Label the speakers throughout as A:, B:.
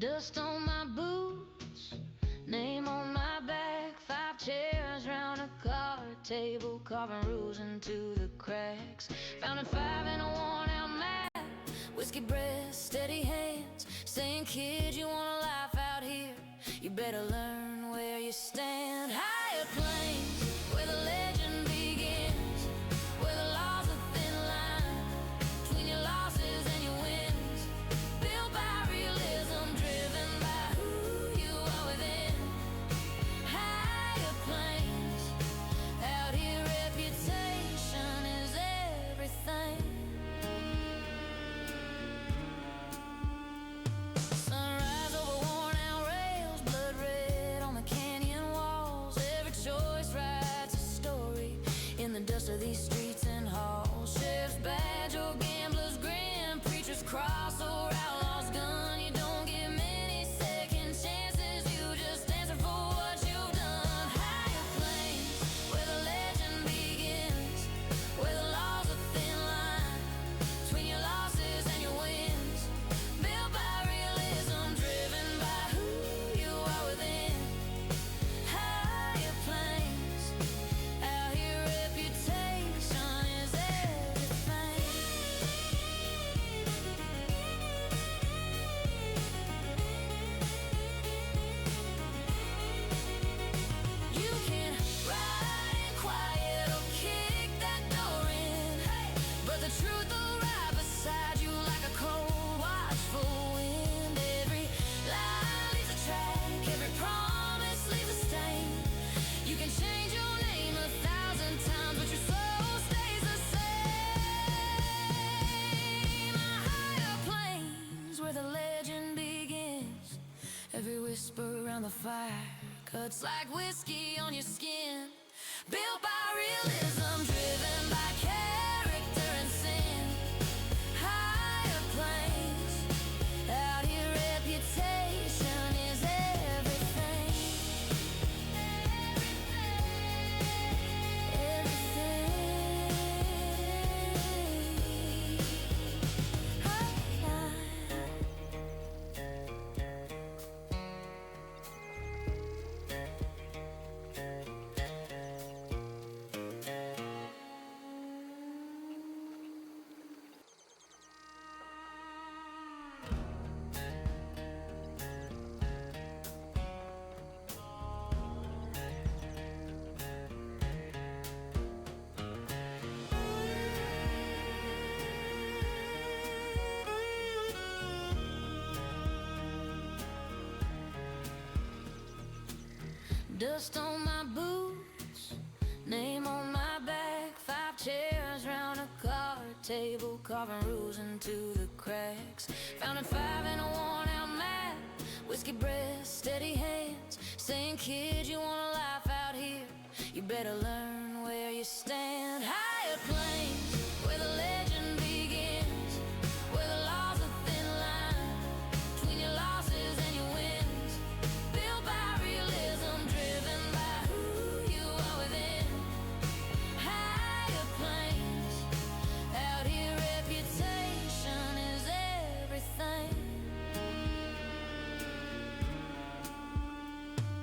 A: Dust on my boots, name on my back. 5 chairs round a card table, carving rules into the cracks. Found at 5 in a worn-out map. Whiskey breath, steady hands, saying, kid, you want a life out here? You better learn where you stand. Higher planes, where the legend begins, where the law's a thin line between your losses and your wins. Built by realism, driven by who you are within. Higher planes, out here reputation is everything. Sunrise over worn out rails, blood red on the canyon walls. Every choice writes a story in the dust of these streets and halls. Sheriff's badge or gambler's grin, preacher's cross or outlaw's gun. You don't get many second chances, you just answer for what you've done. Higher planes, where the legend begins, where the law's a thin line between your losses and your wins. Built by realism, driven by who you are within. Higher planes, out here reputation is everything. You can ride in quiet or kick that door in, but the truth will ride beside you like a cold, watchful wind. Every lie leaves a track, every promise leaves a stain. You can change your name 1,000 times, but your soul stays the same. Higher planes, where the legend begins. Every whisper around the fire cuts like whiskey on your skin. Built by realism, driven by character and sin. Higher planes, out here reputation is everything. Dust on my boots, name on my back. 5 chairs round a card table, carving rules into the cracks. Found at 5 in a worn-out map. Whiskey breath, steady hands, saying, kid, you want a life out here? You better learn where you stand. Higher planes, where the legend begins, where the law's a thin line between your losses and your wins. Built by realism, driven by who you are within. Higher planes, out here reputation is everything.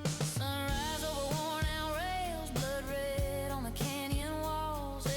A: Sunrise over worn out rails, blood red on the canyon walls.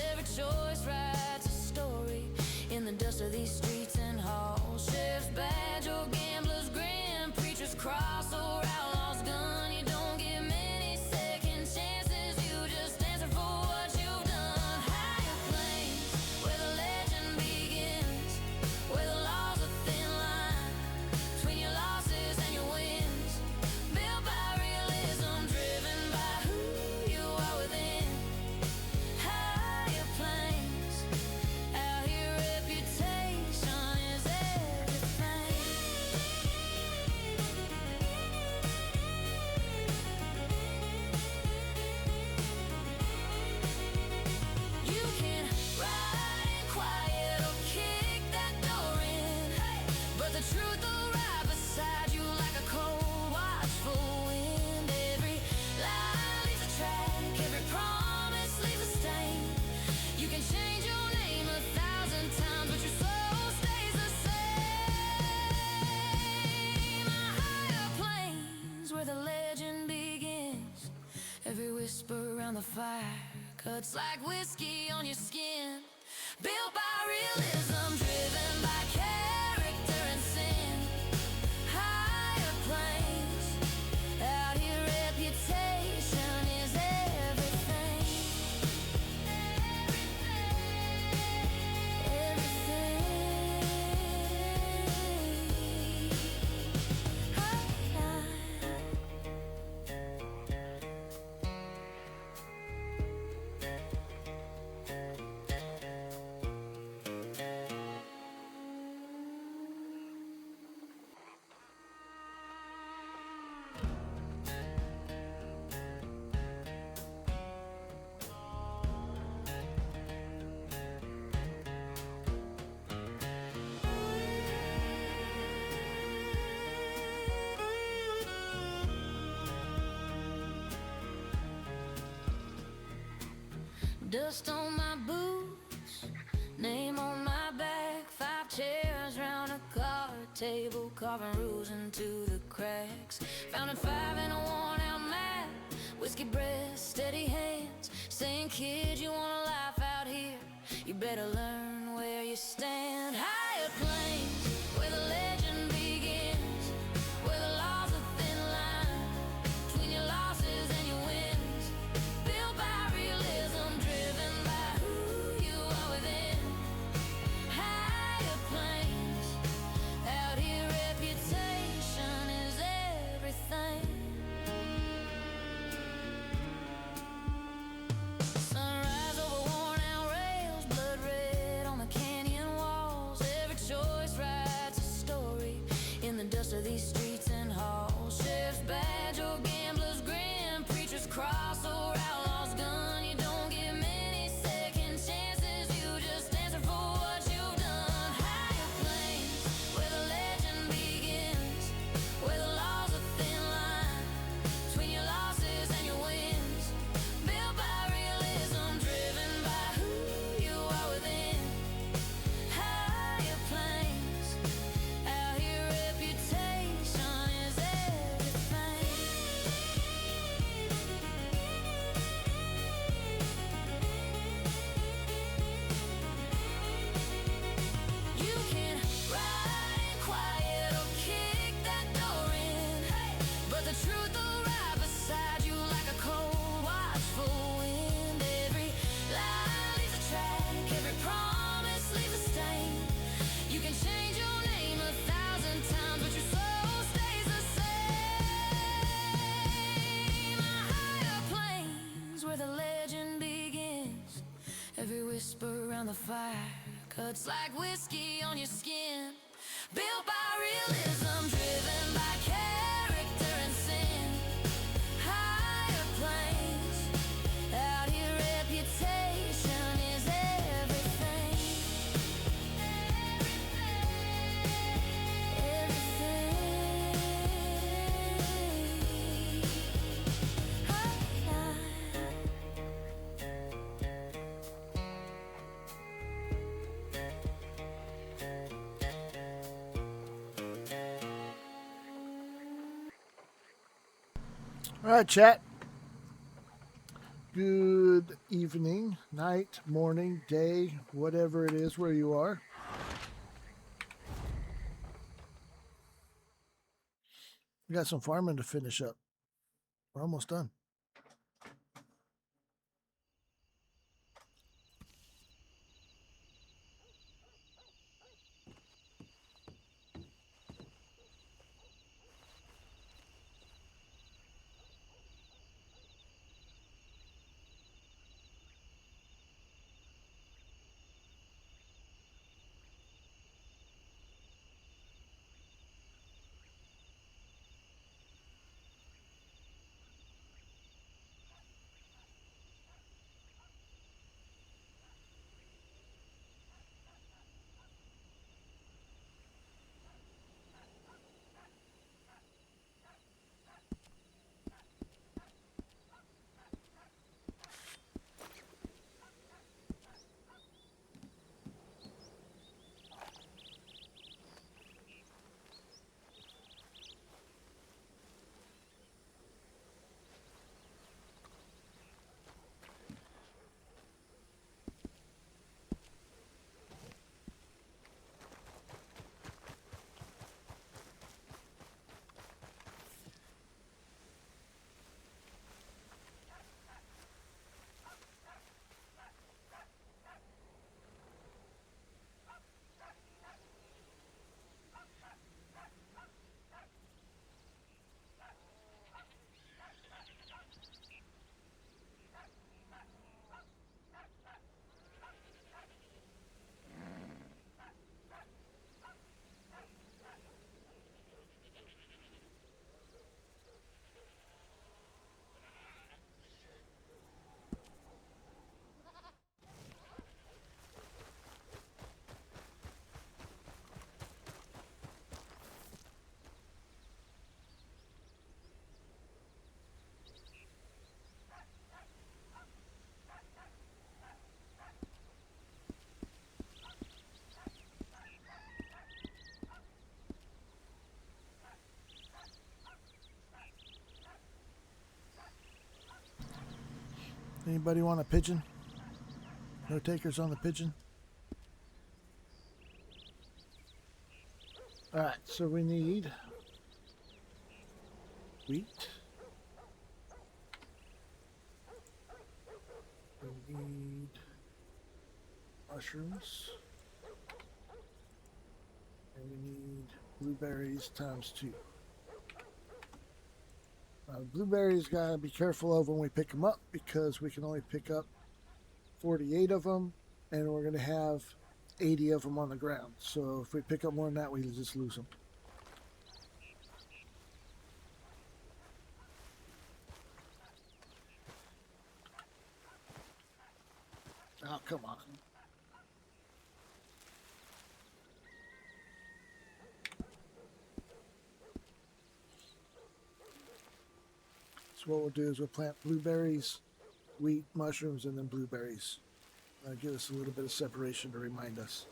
A: Every whisper around the fire cuts like whiskey on your skin. Built by realism, driven by character and sin. Higher planes, out here reputation is everything. Dust on my boots, name on my back. 5 chairs round a card table, carving rules into the cracks. Found a 5 and a worn-out map, whiskey breath, steady hands, saying, kid, you want a life out here, you better learn where you stand. Higher planes, where the legend begins, where the law's a thin line between your losses and your wins. Built by realism, driven by who you are within. Higher planes, out here reputation is everything. Sunrise over worn-out rails, blood red on the canyon walls. Every choice writes a story in the dust of these streets and halls. Sheriff's badge or gambler's grin, preacher's cross or outlaw's gun. You don't get many second chances, you just answer for what you've done. Higher planes, where the legend begins, where the law's a thin line between your losses and your wins. Built by realism, driven by who you are within. Higher planes, out here reputation is everything. You can ride in quiet or kick that door in, but the truth will ride beside you like a cold, watchful wind. Every lie leaves a track, every promise leaves a stain. You can change your name 1,000 times, but your soul stays the same. Higher planes, where the legend begins. Every whisper around the fire cuts like whiskey on your skin. Built by realism, driven by character and sin. Higher planes, out here reputation is everything.
B: All right, chat. Good evening, night, morning, day, whatever it is where you are. We got some farming to finish up. We're almost done. Anybody want a pigeon? No takers on the pigeon? Alright, so we need wheat. We need mushrooms. And we need blueberries ×2. Blueberries gotta be careful of when we pick them up because we can only pick up 48 of them, and we're gonna have 80 of them on the ground. So if we pick up more than that, we just lose them. Oh, come on. So what we'll do is we'll plant blueberries, wheat, mushrooms, and then blueberries. Give us a little bit of separation to remind us.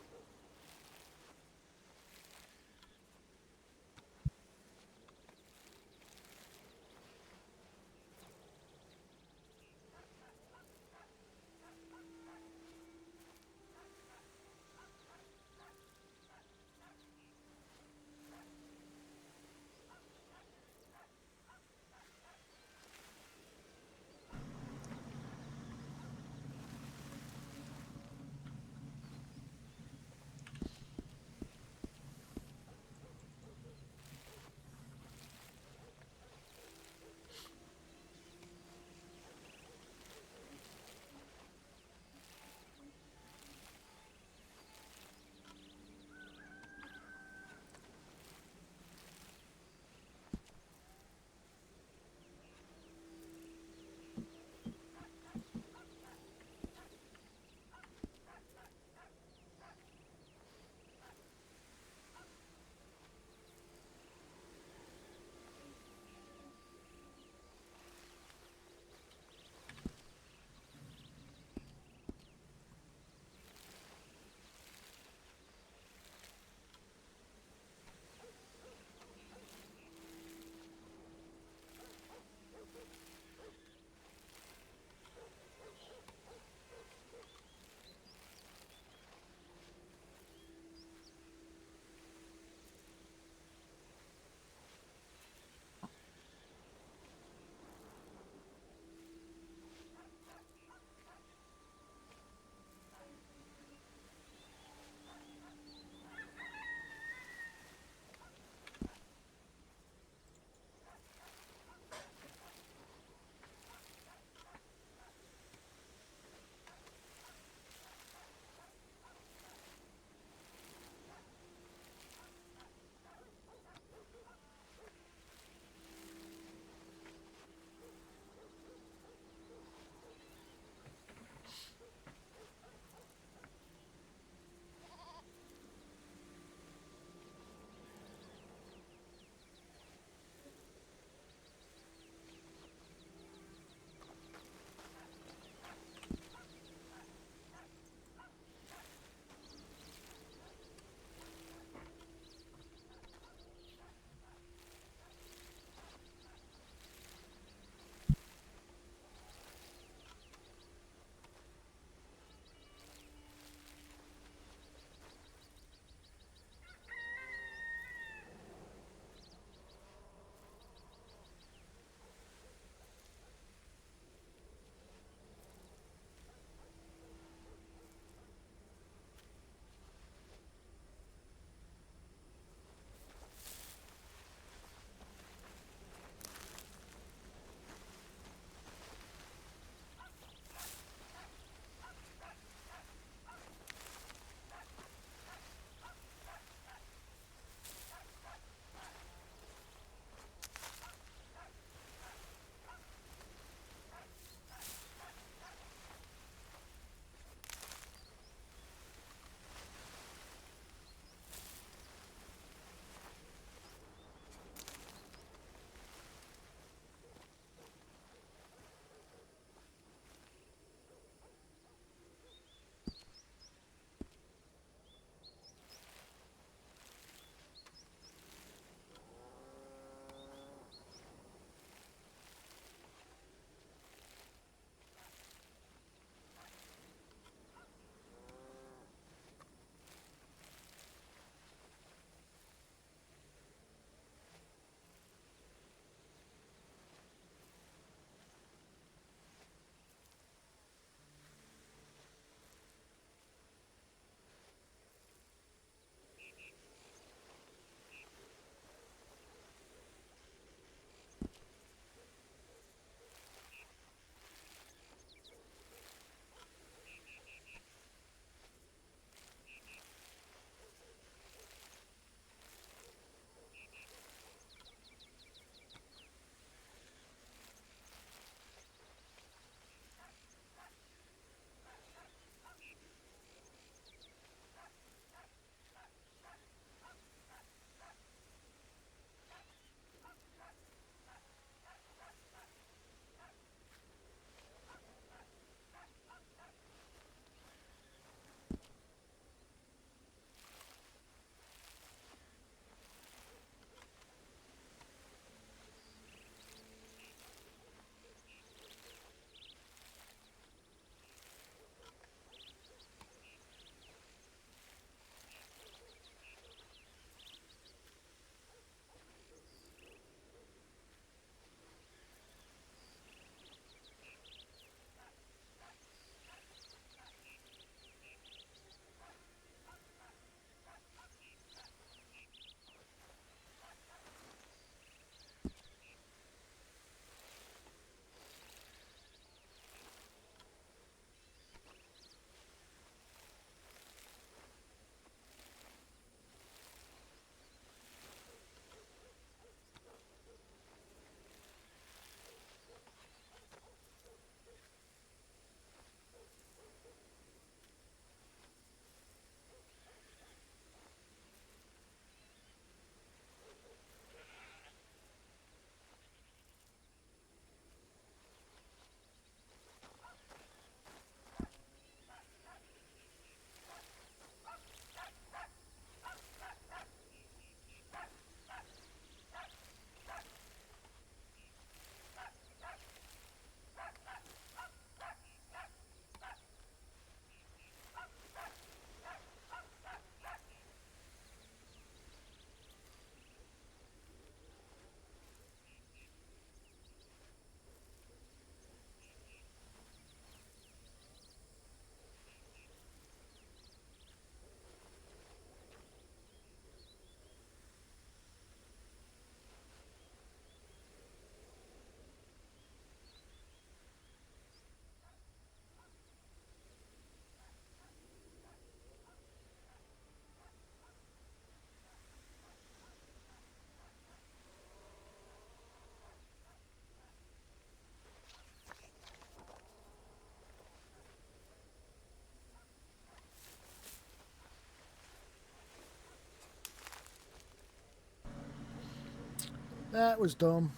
B: That was dumb.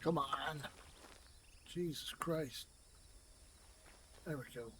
B: Come on. Jesus Christ. There we go.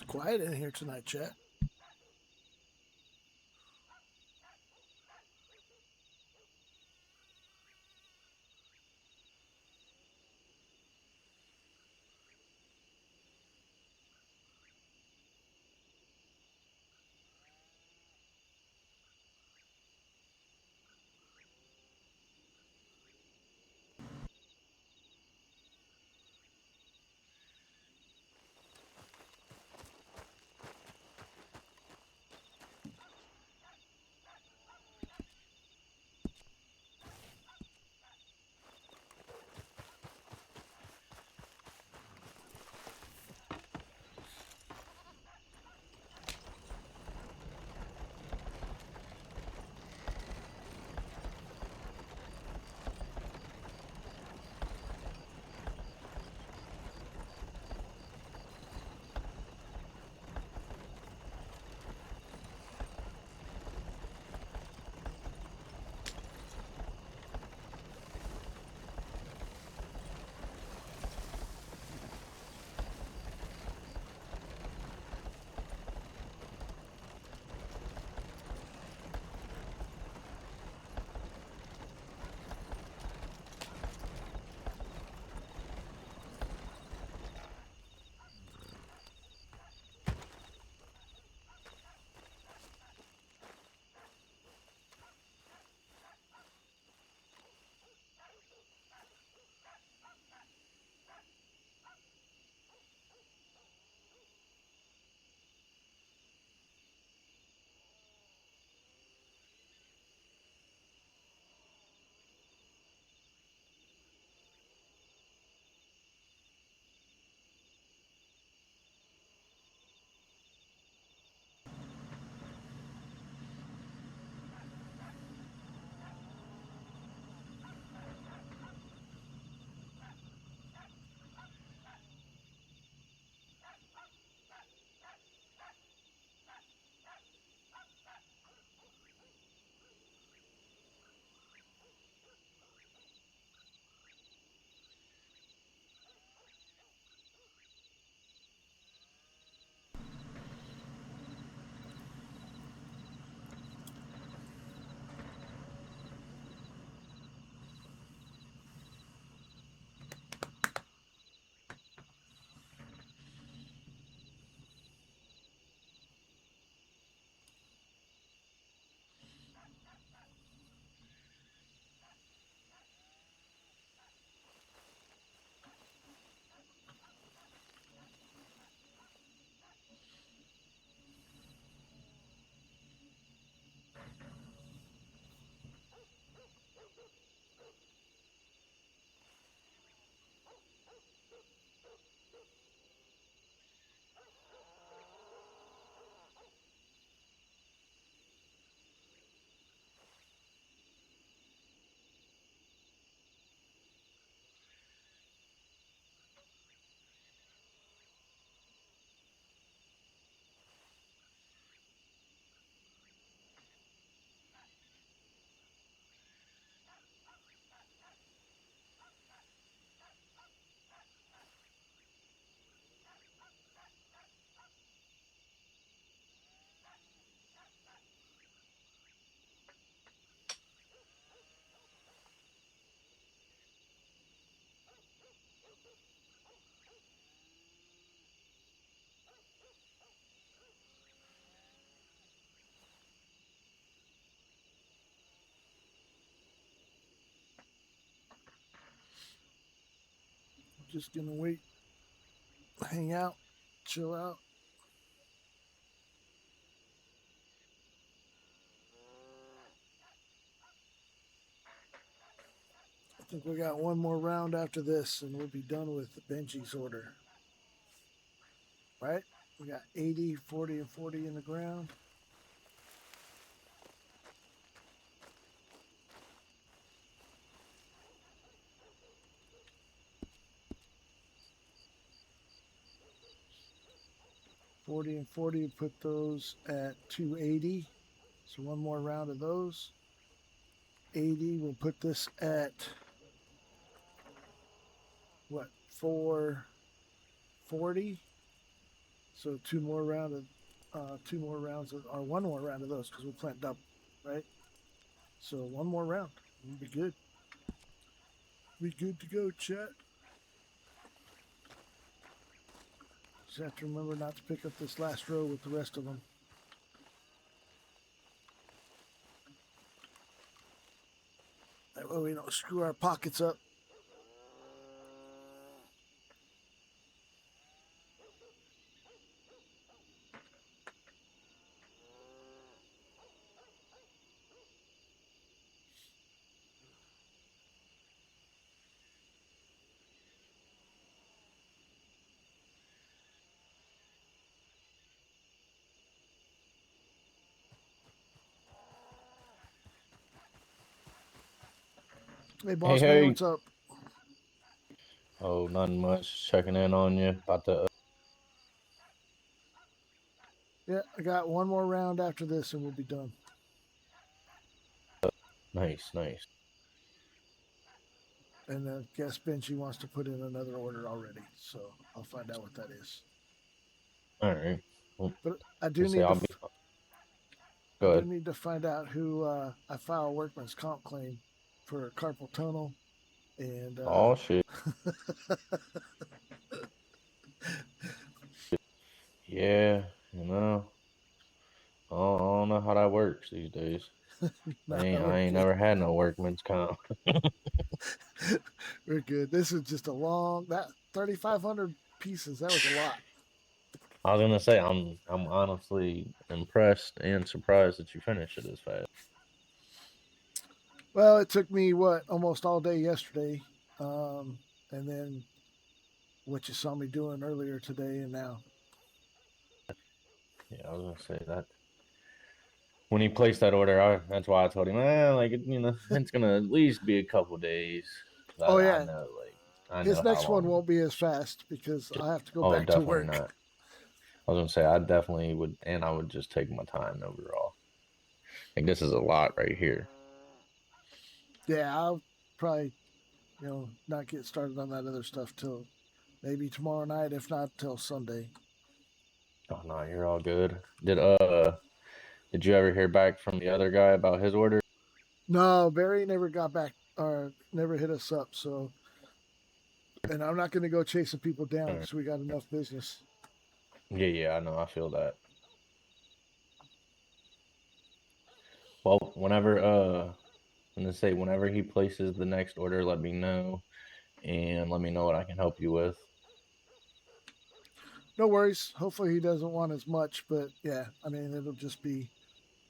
B: quiet in here tonight, Chet. Just gonna wait, hang out, chill out. I think we got one more round after this, and we'll be done with Benji's order. Right? We got 80, 40, and 40 in the ground. $40 and $40, put those at $280. So one more round of those. 80, we'll put this at what, $440. So two more rounds of, or one more round of those because we'll plant double, right? So one more round, we'll be good. We good to go, chat. Just have to remember not to pick up this last row with the rest of them. That way we don't screw our pockets up. Hey,
C: Hey,
B: boss man,
C: hey.
B: what's up?
C: Oh, nothing much. Checking in on you. About to.
B: Yeah, I got one more round after this and we'll be done.
C: Nice, nice.
B: And I guess Benji wants to put in another order already, so I'll find out what that is.
C: All right. Well,
B: But I do
C: let's say
B: need to
C: I'll be.
B: I
C: Go
B: do
C: ahead.
B: need to find out who I file a workman's comp claim for carpal tunnel and
C: Oh shit. Yeah. You know. I don't know how that works these days. I
B: no,
C: ain't.
B: we're
C: I ain't
B: good.
C: never had no workman's comp.
B: We're good. This is just a long that 3,500 pieces. That was a lot.
C: I was gonna say I'm honestly impressed and surprised that you finished it as fast.
B: Well, it took me what almost all day yesterday, and then what you saw me doing earlier today, and now.
C: Yeah, I was gonna say that when he placed that order, that's why I told him, like it's gonna at least be a couple days.
B: Oh
C: I
B: yeah,
C: know, like I
B: his
C: know how
B: next one
C: long.
B: won't be as fast because I have to go
C: Oh,
B: back to
C: definitely
B: work.
C: not. I was gonna say I definitely would, and I would just take my time overall. Like this is a lot right here.
B: Yeah, I'll probably not get started on that other stuff till maybe tomorrow night, if not till Sunday.
C: Oh no, you're all good. Did you ever hear back from the other guy about his order?
B: No, Barry never got back or never hit us up. So, and I'm not going to go chasing people down
C: Or-
B: because we got enough business.
C: Yeah, yeah, I know. I feel that. Well, I'm gonna say whenever he places the next order, let me know and let me know what I can help you with.
B: No worries. Hopefully he doesn't want as much, but yeah, I mean it'll just be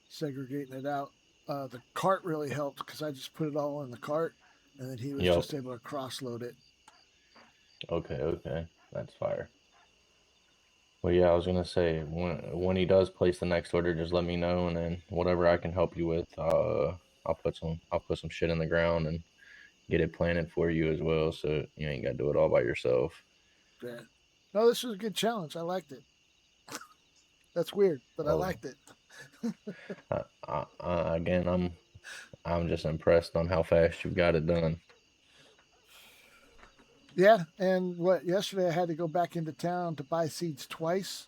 B: segregating it out. The cart really helped because I just put it all in the cart, and then he was
C: Yep.
B: just able to cross load it.
C: Okay, okay. That's fire. Well, yeah, I was gonna say when he does place the next order, just let me know, and then whatever I can help you with, I'll put some shit in the ground and get it planted for you as well, so you ain't got to do it all by yourself.
B: Yeah. No, this was a good challenge. I liked it. That's weird, but I
C: Oh,
B: liked it.
C: again, I'm just impressed on how fast you've got it done.
B: Yeah, and what yesterday I had to go back into town to buy seeds twice.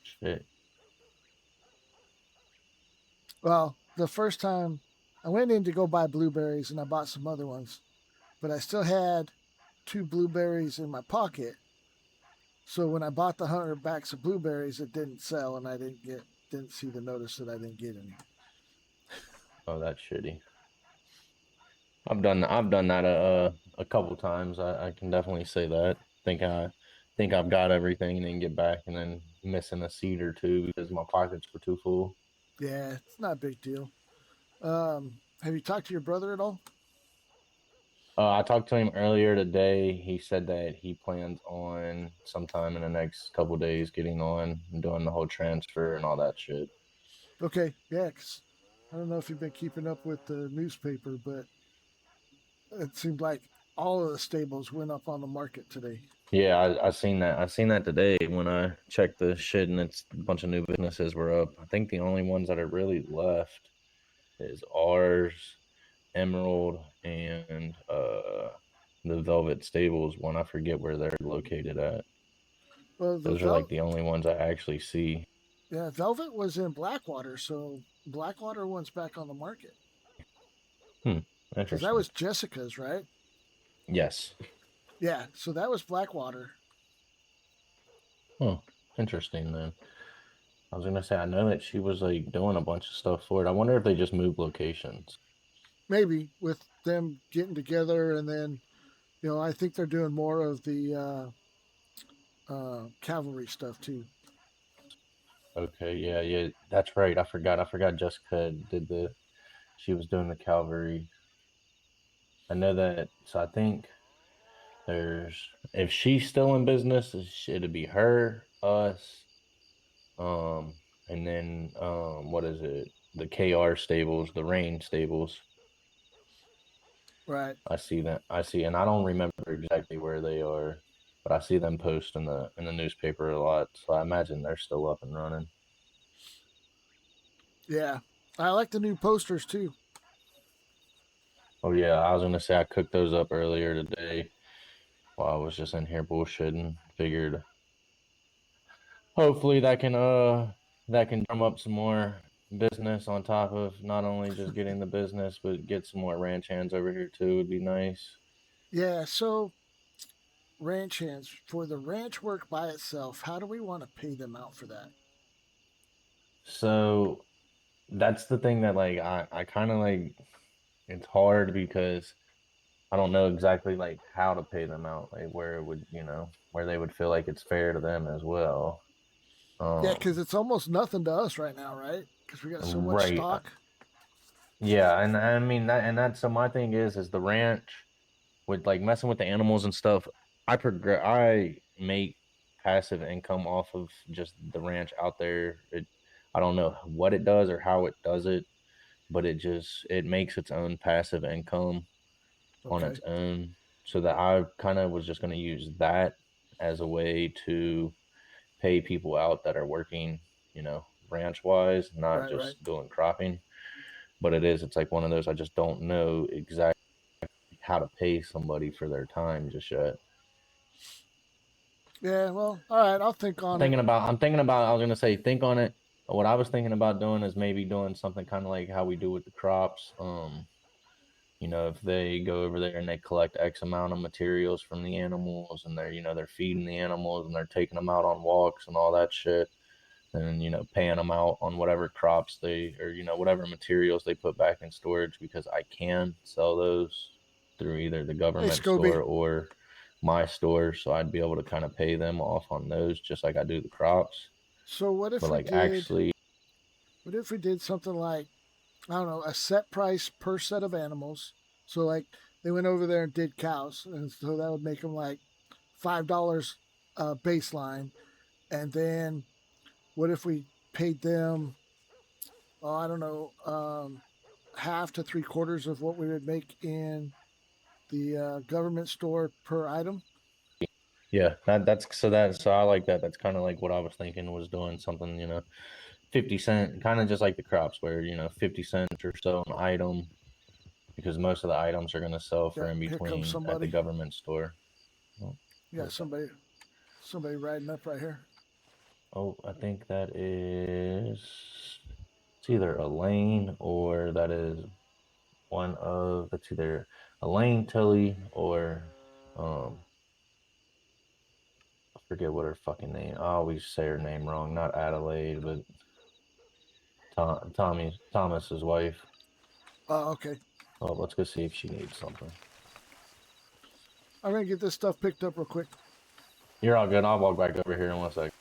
C: Shit.
B: Well, the first time I went in to go buy blueberries and I bought some other ones, but I still had two blueberries in my pocket. So when I bought the 100 bags of blueberries, it didn't sell, and I didn't see the notice that I didn't get any.
C: Oh, that's shitty. I've done that a couple times. I can definitely say that. Think I've got everything and then get back and then missing a seed or two because my pockets were too full.
B: Yeah, it's not a big deal. Have you talked to your brother at all?
C: I talked to him earlier today. He said that he plans on sometime in the next couple days getting on and doing the whole transfer and all that shit.
B: Okay, yeah, 'cause I don't know if you've been keeping up with the newspaper, but it seemed like all of the stables went up on the market today.
C: Yeah, I seen that. I seen that today when I checked the shit, and it's a bunch of new businesses were up. I think the only ones that are really left is ours, Emerald, and the Velvet Stables one. I forget where they're located at.
B: Well,
C: Those are like the only ones I actually see.
B: yeah, Velvet was in Blackwater, so Blackwater one's back on the market.
C: Hmm.
B: Because that
C: Interesting.
B: was Jessica's, right?
C: Yes.
B: Yeah, so that was Blackwater.
C: Oh, interesting then. I was gonna say I know that she was like doing a bunch of stuff for it. I wonder if they just moved locations.
B: Maybe with them getting together, and then I think they're doing more of the cavalry stuff too.
C: Okay, yeah, yeah, that's right. I forgot. I forgot Jessica did the she was doing the cavalry. I know that. So I think there's if she's still in business, it'd be her, us, and then what is it? The KR stables, the Rain stables.
B: Right.
C: I see that. I see, and I don't remember exactly where they are, but I see them post in the newspaper a lot. So I imagine they're still up and running.
B: Yeah. I like the new posters too.
C: Oh yeah, I was gonna say I cooked those up earlier today while I was just in here bullshitting. Figured hopefully that can drum up some more business on top of not only just getting the business, but get some more ranch hands over here too would be nice.
B: Yeah. So ranch hands for the ranch work by itself. How do we want to pay them out for that?
C: So that's the thing that like I kind of like it's hard because I don't know exactly like how to pay them out, like where it would, where they would feel like it's fair to them as well.
B: Yeah, because
C: Um,
B: it's almost nothing to us right now, right? Because we got so much
C: right.
B: stock.
C: Yeah, and I mean that's so my thing is the ranch with like messing with the animals and stuff. I make passive income off of just the ranch out there. I don't know what it does or how it does it, but it makes its own passive income on its
B: Okay.
C: own. So that I kind of was just going to use that as a way to pay people out that are working, ranch wise, not
B: Right. Right.
C: just doing cropping. But it's like one of those I just don't know exactly how to pay somebody for their time just yet.
B: Yeah. Well. All right. I'll think on it.
C: I was gonna say, think on it. What I was thinking about doing is maybe doing something kind of like how we do with the crops. If they go over there and they collect X amount of materials from the animals and they're feeding the animals and they're taking them out on walks and all that shit, and paying them out on whatever crops they or whatever materials they put back in storage because I can sell those through either the
B: Hey,
C: government
B: Scobie.
C: store or my store, so I'd be able to kind of pay them off on those just like I do the crops.
B: So what if
C: But
B: we
C: like
B: did?
C: actually,
B: What if we did something like, I don't know, a set price per set of animals? So like they went over there and did cows, and so that would make them like $5 baseline. And then what if we paid them? Oh, I don't know, half to three quarters of what we would make in the government store per item.
C: yeah, so I like that. That's kind of like what I was thinking was doing something, 50 cent, kind of just like the crops where 50 cents or so an item because most of the items are going to sell for
B: Yeah,
C: in
B: here comes
C: between at the
B: somebody.
C: government store. Oh,
B: You got
C: where's that?
B: somebody riding up right here.
C: Oh, I think that is it's either Elaine or that is that's either Elaine Tilly or um I forget what her fucking name. I always say her name wrong. Not Adelaide, but Thomas's wife.
B: Oh, okay.
C: Oh, let's go see if she needs something.
B: I'm gonna get this stuff picked up real quick.
C: You're all good. I'll walk back over here in 1 second.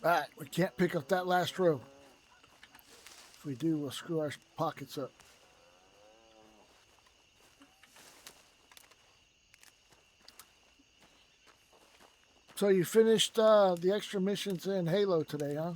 B: All right, we can't pick up that last row. If we do, we'll screw our pockets up. So you finished the extra missions in Halo today, huh?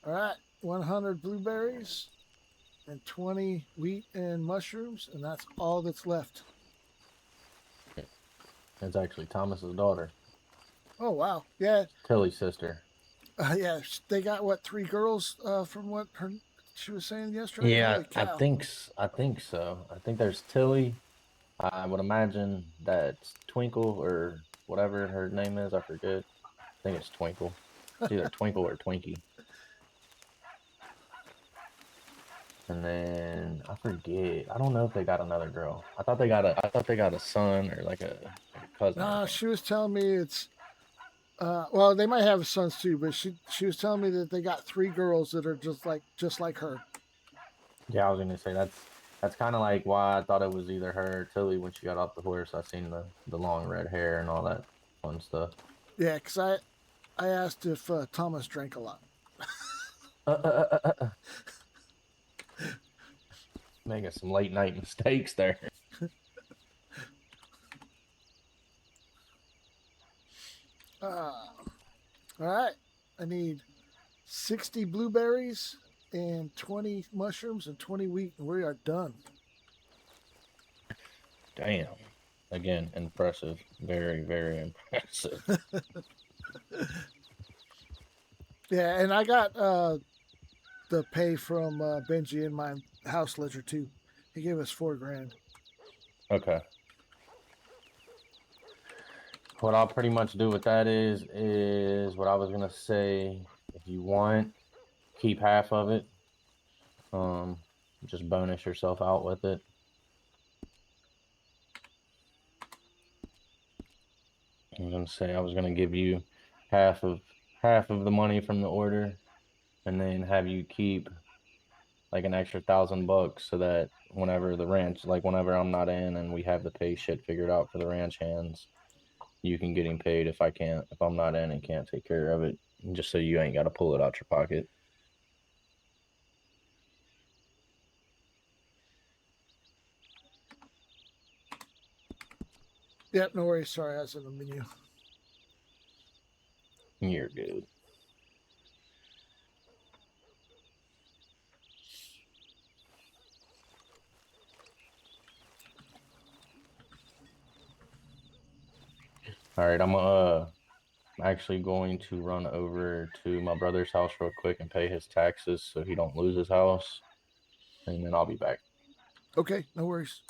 B: All right, 100 blueberries and 20 wheat and mushrooms, and that's all that's left.
C: It's actually Thomas's daughter,
B: Oh, wow. Yeah,
C: Tilly's sister.
B: yeah, they got, what, 3 girls from what she was saying yesterday?
C: Yeah,
B: Holy cow.
C: I think so. I think there's Tilly. I would imagine that's Twinkle or whatever her name is. I forget. I think it's Twinkle. It's either Twinkle or Twinkie. And then I forget. I don't know if they got another girl. I thought they got a son or like a cousin or
B: No,
C: something.
B: she was telling me it's, well, they might have sons too, but she was telling me that they got 3 girls that are just like her.
C: Yeah, I was gonna say that's kind of like why I thought it was either her or Tilly when she got off the horse. I seen the long red hair and all that fun stuff.
B: Yeah, because I asked if Thomas drank a lot.
C: Uh, uh, uh, uh, uh. Making some late night mistakes there.
B: All right, I need 60 blueberries and 20 mushrooms and 20 wheat, and we are done.
C: Damn. Again, impressive. Very, very impressive.
B: Yeah, and I got the pay from Benji in my house ledger too. He gave us $4,000.
C: Okay. What I'll pretty much do with that is what I was gonna say. If you want, keep half of it. Um, just bonus yourself out with it. I was gonna say I was gonna give you half of half of the money from the order, and then have you keep like an extra $1,000 so that whenever the ranch, like whenever I'm not in and we have the pay shit figured out for the ranch hands, you can get him paid if I'm not in and can't take care of it, just so you ain't got to pull it out your pocket.
B: Yep, no worries. Sorry, I was in the menu.
C: You're good. All right, I'm actually going to run over to my brother's house real quick and pay his taxes so he don't lose his house, and then I'll be back.
B: Okay, no worries.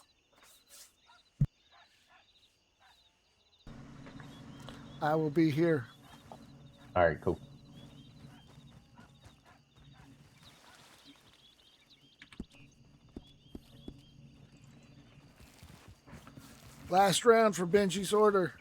B: I will be here.
C: All right, cool.
B: Last round for Benji's order.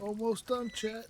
B: Almost done, Chet.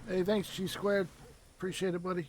B: Hey, thanks, G Squared. Appreciate it, buddy.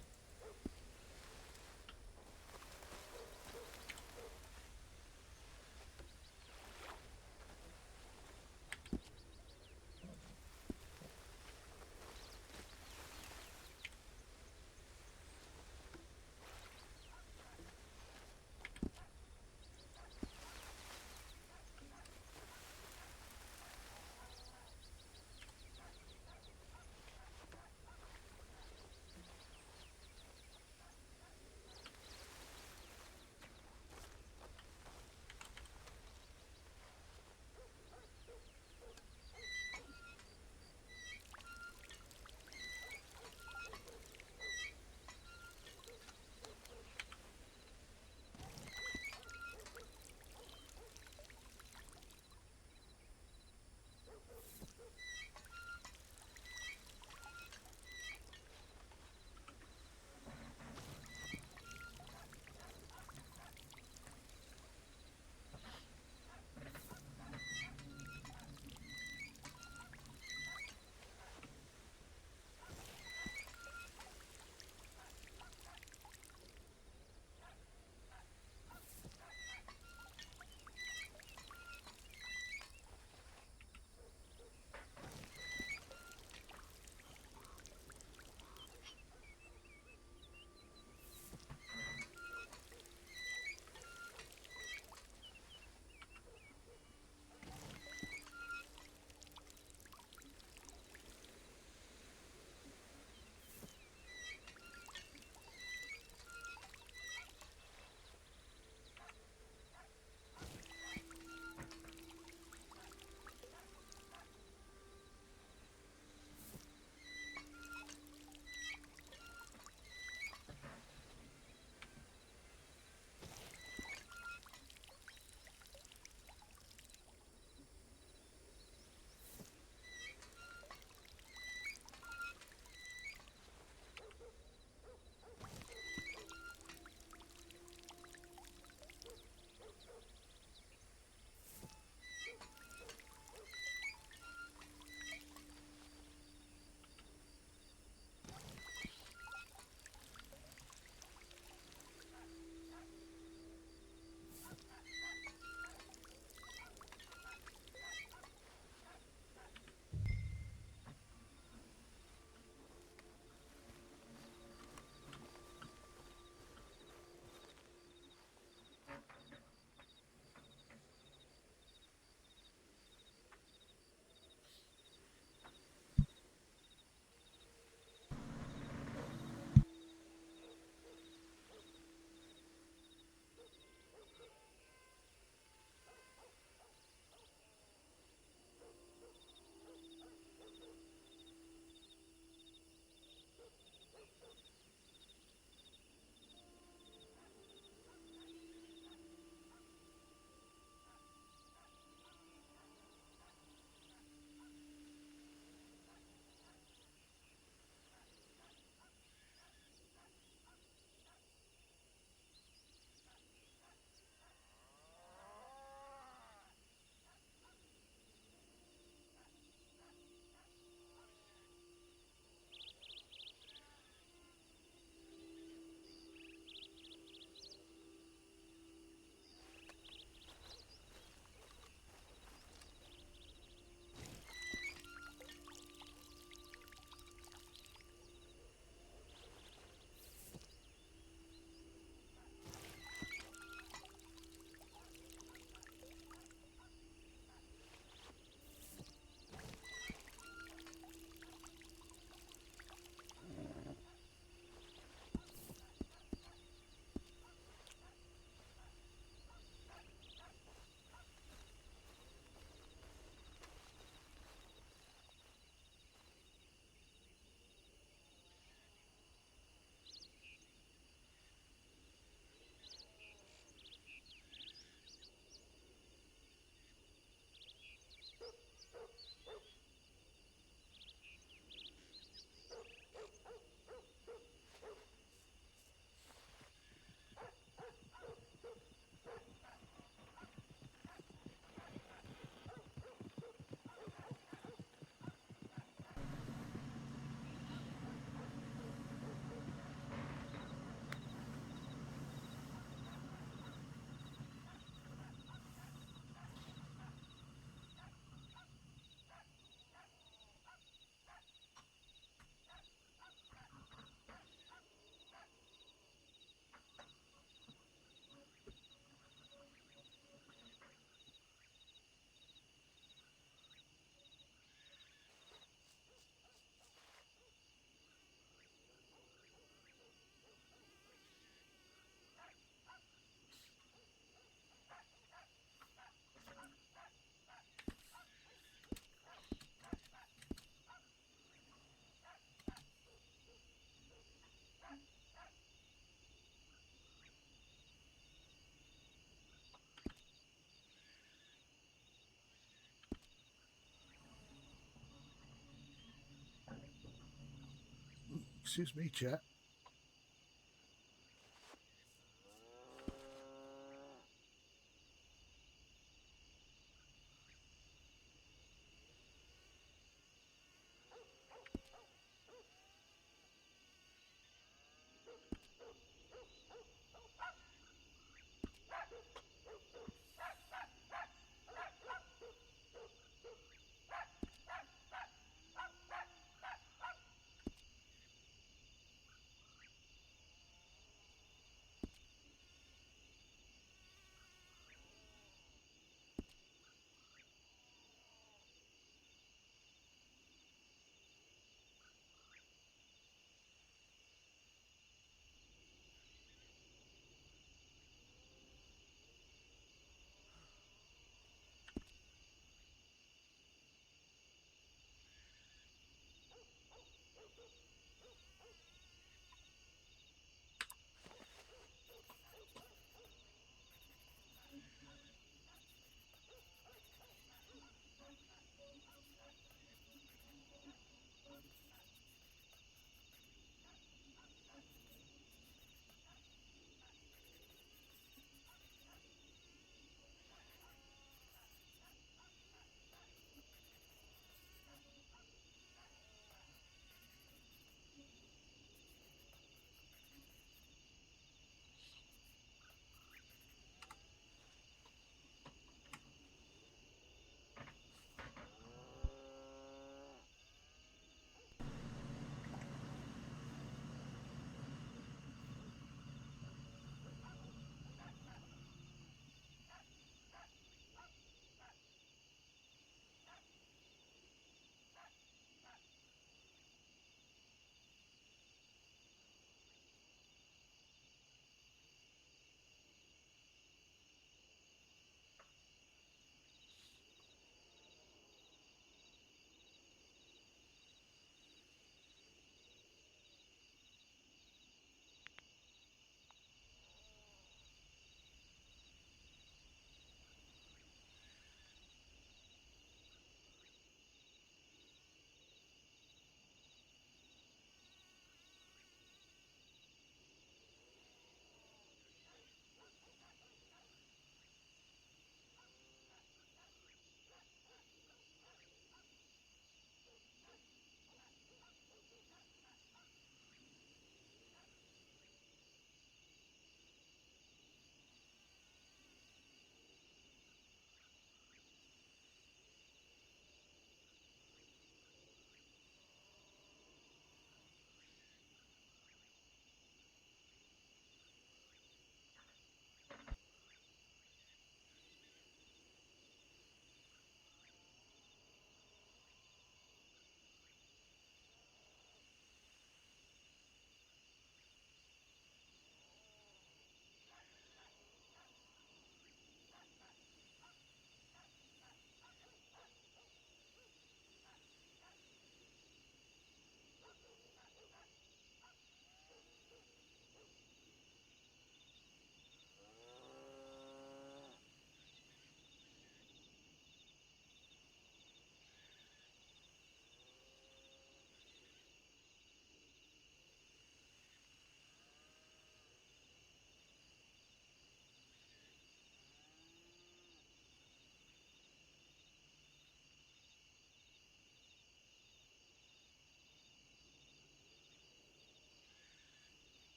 B: Excuse me, chat.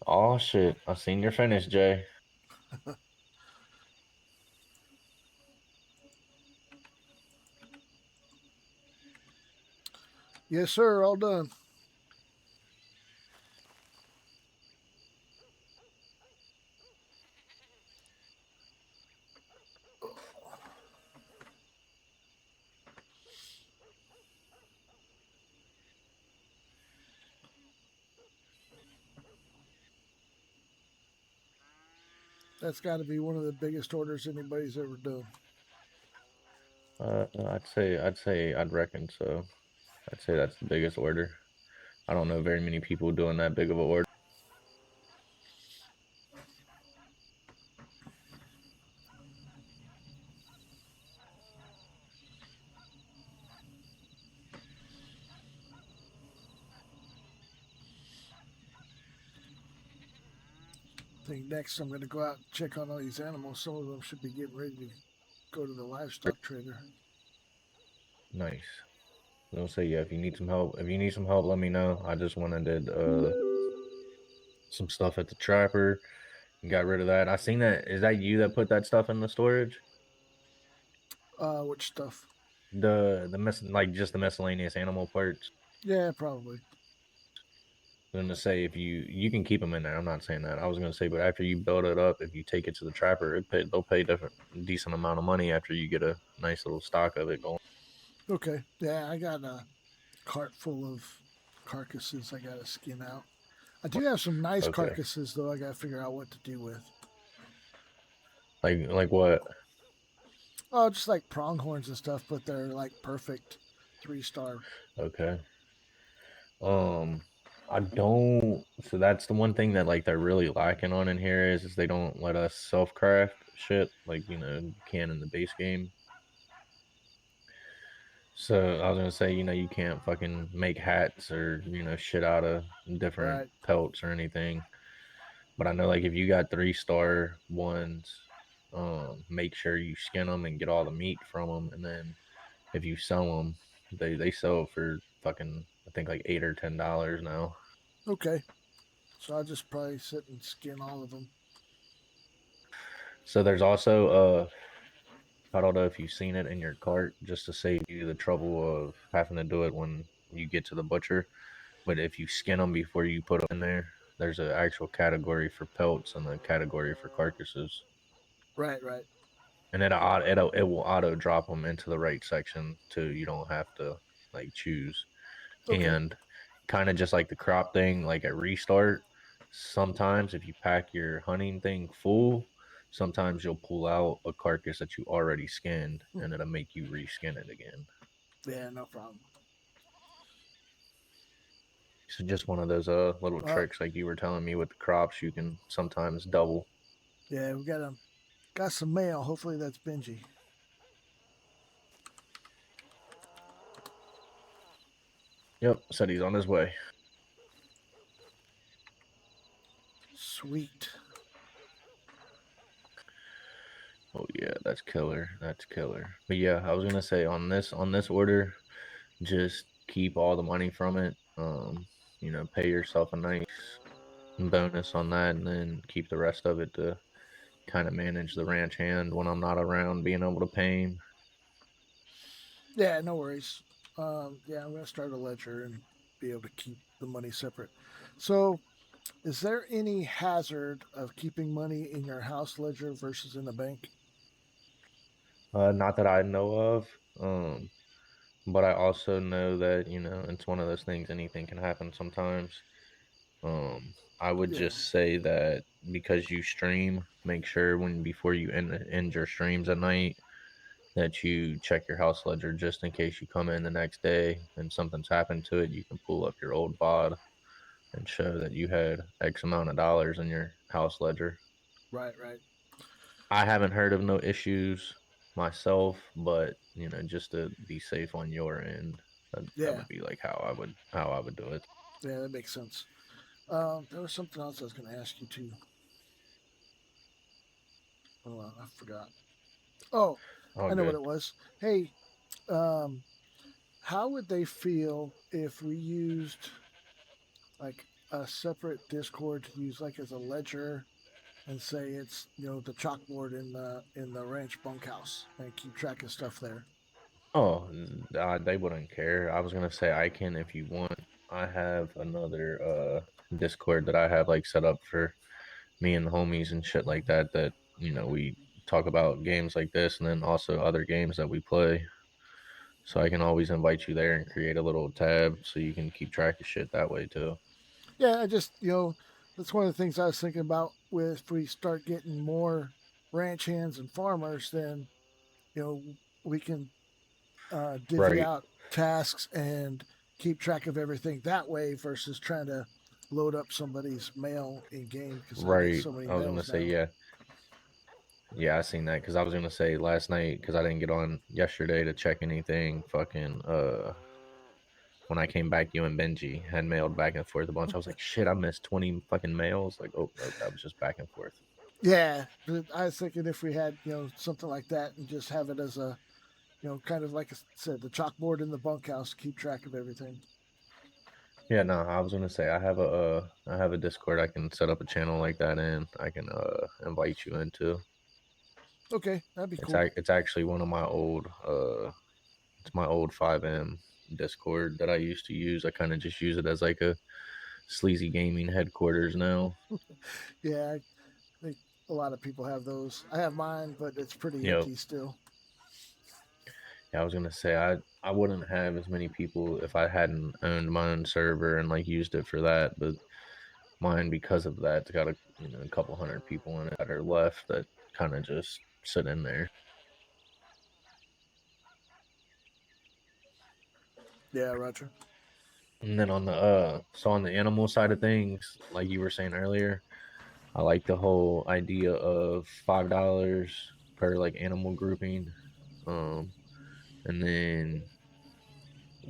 C: Oh shit! I seen your finish, Jay.
B: Yes, sir. All done. That's got to be one of the biggest orders anybody's ever done.
C: I'd reckon so. I'd say that's the biggest order. I don't know very many people doing that big of a order.
B: I think next I'm going to go out and check on all these animals. Some of them should be getting ready to go to the livestock trader.
C: Nice. Don't say yeah. If you need some help, let me know. I just went and did some stuff at the trapper and got rid of that. I seen that. Is that you that put that stuff in the storage?
B: Which stuff?
C: Like just the miscellaneous animal parts.
B: Yeah, probably.
C: I'm gonna say if you can keep them in there. I'm not saying that. I was gonna say, but after you build it up, if you take it to the trapper, they'll pay different decent amount of money after you get a nice little stock of it going.
B: Okay. Yeah, I got a cart full of carcasses I got to skin out. I do have some nice
C: Okay,
B: carcasses, though, I got to figure out what to do with.
C: like what?
B: Oh, just like pronghorns and stuff, but they're like perfect 3-star.
C: Okay. Um, I don't. So that's the one thing that like they're really lacking on in here is they don't let us self craft shit like you can in the base game. So I was gonna say you can't fucking make hats or shit out of different
B: Right.
C: pelts or anything. But I know like if you got 3-star ones, make sure you skin them and get all the meat from them, and then if you sell them, they sell for fucking I think like $8 or $10 now.
B: Okay. So I'll just probably sit and skin all of them.
C: So there's also I don't know if you've seen it in your cart just to save you the trouble of having to do it when you get to the butcher. But if you skin them before you put them in there, there's an actual category for pelts and a category for carcasses,
B: Right, right.
C: and it will auto drop them into the right section too. You don't have to like choose.
B: Okay.
C: And kind of just like the crop thing, like at restart, sometimes if you pack your hunting thing full, sometimes you'll pull out a carcass that you already skinned
B: Hmm.
C: and it'll make you reskin it again.
B: Yeah, no problem.
C: So just one of those little
B: Uh,
C: tricks like you were telling me with the crops, you can sometimes double.
B: yeah, we got some mail. Hopefully that's Benji.
C: Yep, said he's on his way.
B: Sweet.
C: Oh yeah, that's killer. That's killer. But yeah, I was gonna say on this order, just keep all the money from it. Pay yourself a nice bonus on that, and then keep the rest of it to kind of manage the ranch hand when I'm not around, being able to pay him.
B: Yeah, no worries. Yeah, I'm gonna start a ledger and be able to keep the money separate. So, is there any hazard of keeping money in your house ledger versus in a bank?
C: Not that I know of. But I also know that it's one of those things. Anything can happen sometimes. I would
B: Yeah.
C: just say that because you stream, make sure when before you end your streams at night that you check your house ledger just in case you come in the next day and something's happened to it. You can pull up your old VOD and show that you had X amount of dollars in your house ledger.
B: Right, right.
C: I haven't heard of no issues myself, but just to be safe on your end, that
B: Yeah,
C: would be like how I would do it.
B: yeah, that makes sense. There was something else I was going to ask you too. Hold on, I forgot. Oh,
C: Oh,
B: I know what
C: good.
B: it was. Hey, um, how would they feel if we used like a separate Discord to use like as a ledger and say it's the chalkboard in the ranch bunkhouse and keep track of stuff there.
C: Oh, they wouldn't care. I was gonna say I can if you want. I have another Discord that I have like set up for me and the homies and shit like that. That we talk about games like this, and then also other games that we play. So I can always invite you there and create a little tab so you can keep track of shit that way too.
B: Yeah, I just that's one of the things I was thinking about with if we start getting more ranch hands and farmers, then we can divvy
C: Right,
B: out tasks and keep track of everything that way versus trying to load up somebody's mail in game because I get
C: right.
B: so many
C: I was gonna
B: mails
C: say
B: now.
C: yeah, yeah. I seen that because I was gonna say last night because I didn't get on yesterday to check anything. Fucking when I came back, you and Benji had mailed back and forth a bunch. I was like, shit, I missed 20 fucking mails. Like, oh nope, that was just back and forth.
B: Yeah, but I was thinking if we had something like that and just have it as a kind of like I said, the chalkboard in the bunkhouse to keep track of everything.
C: Yeah, no, I was gonna say I have a Discord I can set up a channel like that in. I can invite you into.
B: Okay, that'd be cool.
C: It's actually one of my old it's my old 5M Discord that I used to use. I kind of just use it as like a sleazy gaming headquarters now.
B: Yeah, I think a lot of people have those. I have mine, but it's pretty
C: Yep.
B: empty still.
C: Yeah, I was gonna say I wouldn't have as many people if I hadn't owned my own server and like used it for that, but mine because of that, it's got a couple hundred people in it that are left that kind of just sit in there.
B: Yeah, Roger.
C: And then on the animal side of things, like you were saying earlier, I like the whole idea of $5 per like animal grouping, um, and then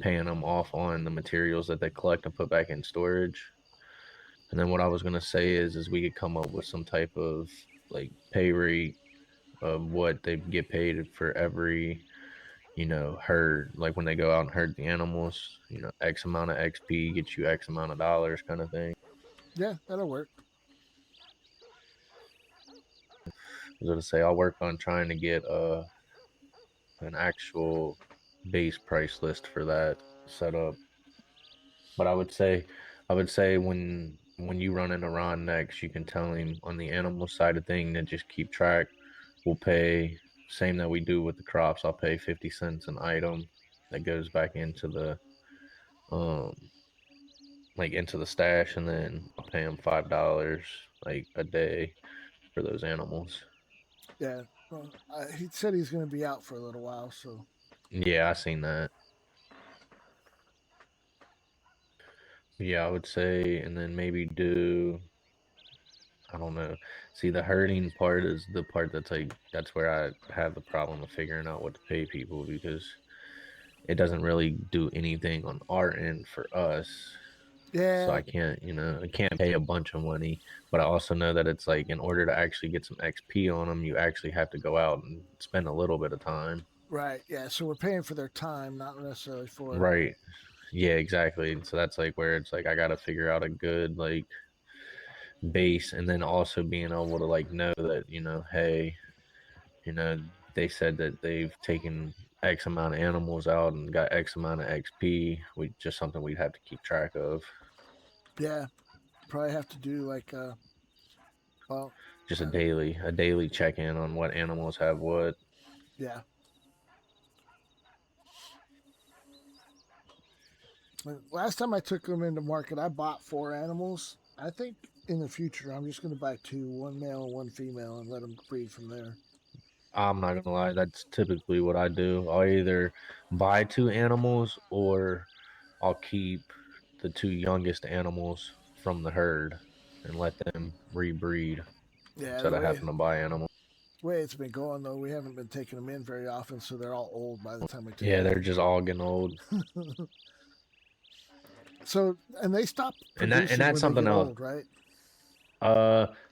C: paying them off on the materials that they collect and put back in storage. And then what I was gonna say is we could come up with some type of like pay rate of what they get paid for every herd. Like when they go out and herd the animals, X amount of XP gets you X amount of dollars, kind of thing.
B: Yeah, that'll work.
C: I was gonna say I'll work on trying to get an actual base price list for that set up. But I would say when you run into Ron next, you can tell him on the animal side of thing to just keep track. We'll pay same that we do with the crops. I'll pay 50 cents an item that goes back into the um into the stash, and then I'll pay him $5 like a day for those animals.
B: Yeah. Well, he said he's going to be out for a little while, so
C: Yeah, I seen that. Yeah, I would say, and then maybe do I don't know. See, the hurting part is the part that's like that's where I have the problem of figuring out what to pay people because it doesn't really do anything on our end for us. So
B: yeah,
C: I can't pay a bunch of money, but I also know that it's like in order to actually get some XP on them, you actually have to go out and spend a little bit of time.
B: right. Yeah, so we're paying for their time, not necessarily for.
C: Right. Yeah, exactly. So that's like where it's like I got to figure out a good like base and then also being able to like know that, hey, You know, they said that they've taken X amount of animals out and got X amount of XP. We just something we'd have to keep track of.
B: Yeah, probably have to do like well,
C: Just a
B: uh,
C: daily check in on what animals have what.
B: yeah. Last time I took them into market, I bought 4 animals. I think in the future I'm just going to buy two, one male and one female, and let them breed from there.
C: I'm not gonna lie, that's typically what I do. I'll either buy two animals or I'll keep the two youngest animals from the herd and let them rebreed
B: Yeah,
C: instead of having to buy animals.
B: the way it's been going though, we haven't been taking them in very often, so they're all old by the time we take
C: Yeah,
B: them
C: they're just all getting old.
B: in. So, and they stop
C: And
B: producing
C: that's
B: when they
C: something
B: get
C: else.
B: old, right?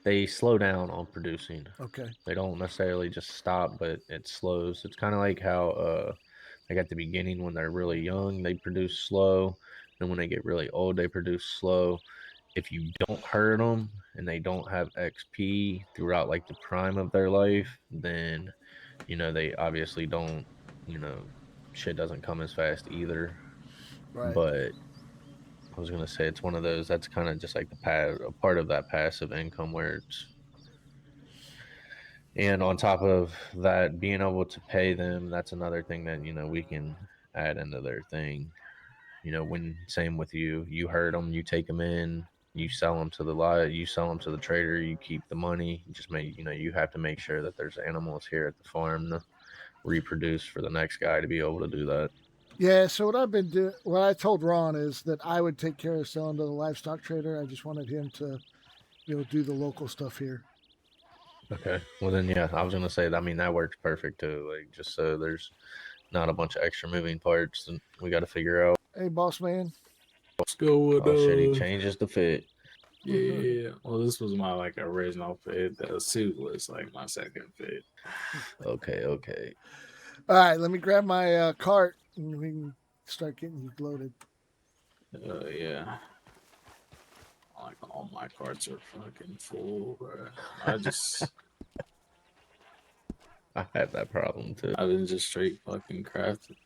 C: They slow down on producing.
B: Okay.
C: They don't necessarily just stop, but it slows. It's kind of like how, like at the beginning when they're really young, they produce slow, and when they get really old, they produce slow. if you don't hurt them and they don't have XP throughout like the prime of their life, then they obviously don't, shit doesn't come as fast either.
B: Right.
C: But I was gonna say it's one of those that's kind of just like a part of that passive income where it's, and on top of that, being able to pay them, that's another thing that we can add into their thing. When same with you hurt them, you take them in, you sell them to the lot, you sell them to the trader, you keep the money. You just make you have to make sure that there's animals here at the farm to reproduce for the next guy to be able to do that.
B: Yeah, so what I've been doing, what I told Ron is that I would take care of selling to the livestock trader. I just wanted him to, do the local stuff here.
C: Okay. Well then, yeah, I was gonna say. I mean, that works perfect too. Like, just so there's not a bunch of extra moving parts, and we got to figure out.
B: Hey, boss man.
D: Let's go with
C: Oh shit, he changes the fit.
D: yeah. Well, this was my like original fit. The suit was like my second fit.
C: Okay.
B: All right, let me grab my cart and we can start getting you loaded.
D: Yeah. Like all my carts are fucking full, bro. I
C: have that problem too.
D: I've been just straight fucking crafting.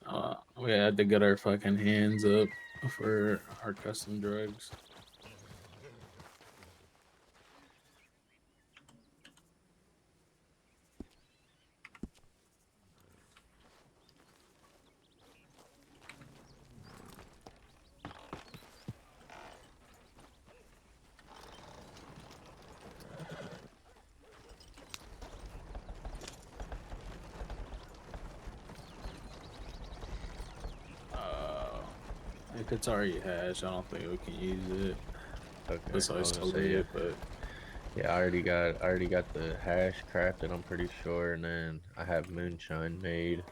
D: We had to get our fucking hands up for our custom drugs. If it's already hashed, I don't think we can use it.
C: Okay.
D: That's
C: I
D: always
C: was gonna
D: told
C: say,
D: it, but
C: yeah, I already got the hash crafted. I'm pretty sure, and then I have moonshine made.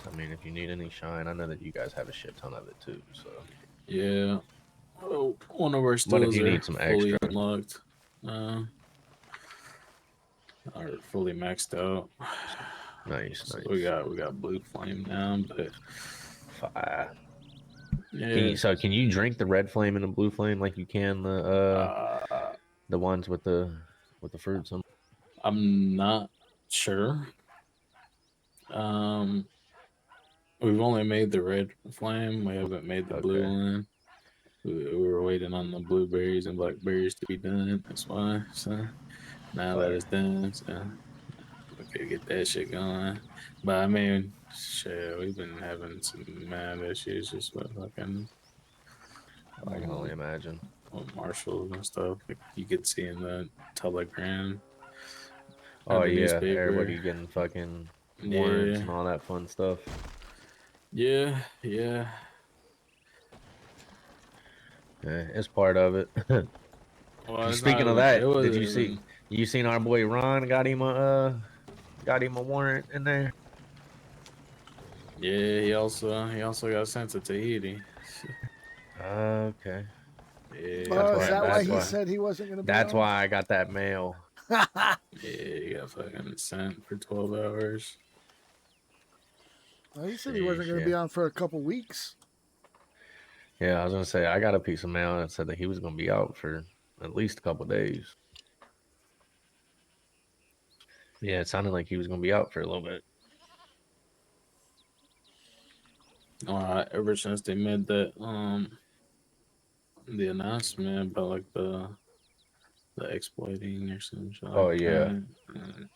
C: So, I mean, if you need any shine, I know that you guys have a shit ton of it too. So
D: yeah. Oh, one of our
C: but if
D: stills
C: you
D: are
C: need some
D: fully
C: extra,
D: unlocked. Are fully maxed out.
C: nice.
D: So we got blue flame now, but
C: Fire.
D: yeah.
C: Can you drink the red flame and the blue flame like you can the ones with the fruits on?
D: I'm not sure. We've only made the red flame. We haven't made the blue
C: Okay.
D: one. We were waiting on the blueberries and blackberries to be done. That's why. So now that
C: Fire.
D: it's done, so we could get that shit going. But I mean, shit, we've been having some mad issues just with fucking
C: I can only imagine.
D: with marshals and stuff. Like you could see in the telegram or
C: Oh
D: the
C: yeah,
D: newspaper.
C: everybody getting fucking warrants
D: Yeah,
C: and all that fun stuff.
D: yeah.
C: Yeah, it's part of it.
D: Well, it's not
C: Speaking of
D: even. It
C: that, did
D: wasn't
C: you see?
D: even.
C: You seen our boy Ron got him a warrant in there?
D: Yeah, he also got sent to Tahiti.
C: Okay,
D: Yeah,
C: that's
B: Oh, is
C: why.
B: that why
C: That's
B: he
C: why.
B: said he wasn't going to be
C: That's
B: on?
C: why I got that mail.
D: yeah, he got fucking sent for 12 hours.
B: Well, he said he wasn't going to be on for a couple weeks.
C: Yeah, I was gonna say I got a piece of mail that said that he was gonna be out for at least a couple days. Yeah, it sounded like he was gonna be out for a little bit.
D: Ever since they made that the announcement about like the exploiting or something
C: Oh
D: like
C: yeah.
D: that,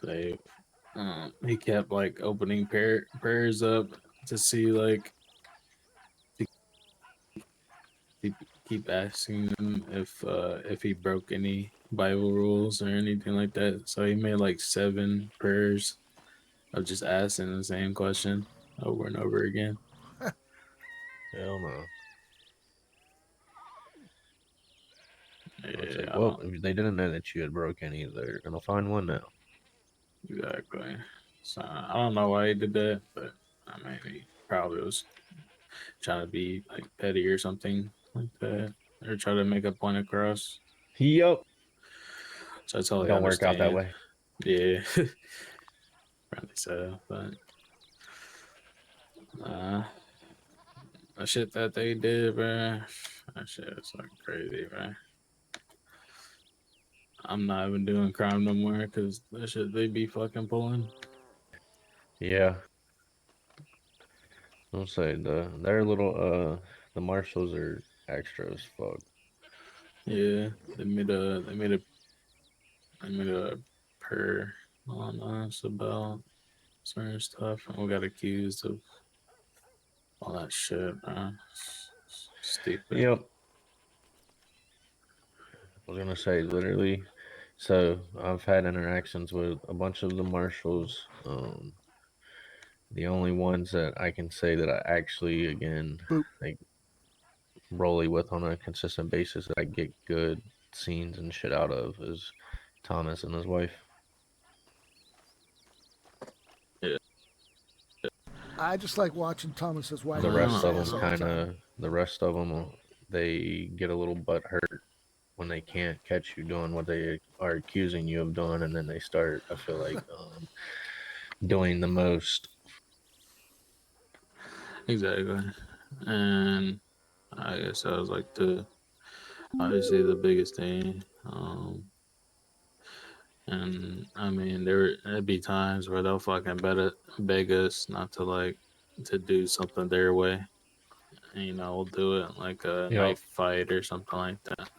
D: they he kept like opening prayers up to see like to keep asking them if he broke any Bible rules or anything like that. So he made like 7 prayers of just asking the same question over and over again.
C: Hell no. I was like,
D: Yeah, I
C: well,
D: don't
C: if they didn't know that you had broke any, they're gonna find one now.
D: exactly. So I don't know why he did that, but I mean he probably was trying to be like petty or something like that, or try to make a point across.
C: Yup.
D: So I totally
C: Don't work out that
D: understand.
C: way.
D: Yeah, probably so, but uh, the shit that they did, bro. That shit is like crazy, man. I'm not even doing crime no more because that shit they be fucking pulling.
C: Yeah, I'll say their little the marshals are extra as fuck.
D: Yeah, they made a per on us about certain stuff, and we got accused of all that shit, man. Stupid.
C: Yep. I was gonna say literally. So I've had interactions with a bunch of the marshals. The only ones that I can say that I actually again
B: Boop.
C: like rolly with on a consistent basis that I get good scenes and shit out of is Thomas and his wife.
D: Yeah.
B: I just like watching Thomas's wife
C: The
B: beat
C: rest
B: his
C: of
B: ass
C: them
B: all the
C: kind
B: time.
C: of they get a little butt hurt when they can't catch you doing what they are accusing you of doing, and then they start. I feel like doing the most.
D: Exactly. And I guess that was like obviously the biggest thing. And I mean, there'd be times where they'll fucking beg us not to like to do something their way. And, we'll do it like a
C: Yep.
D: knife fight or something like that.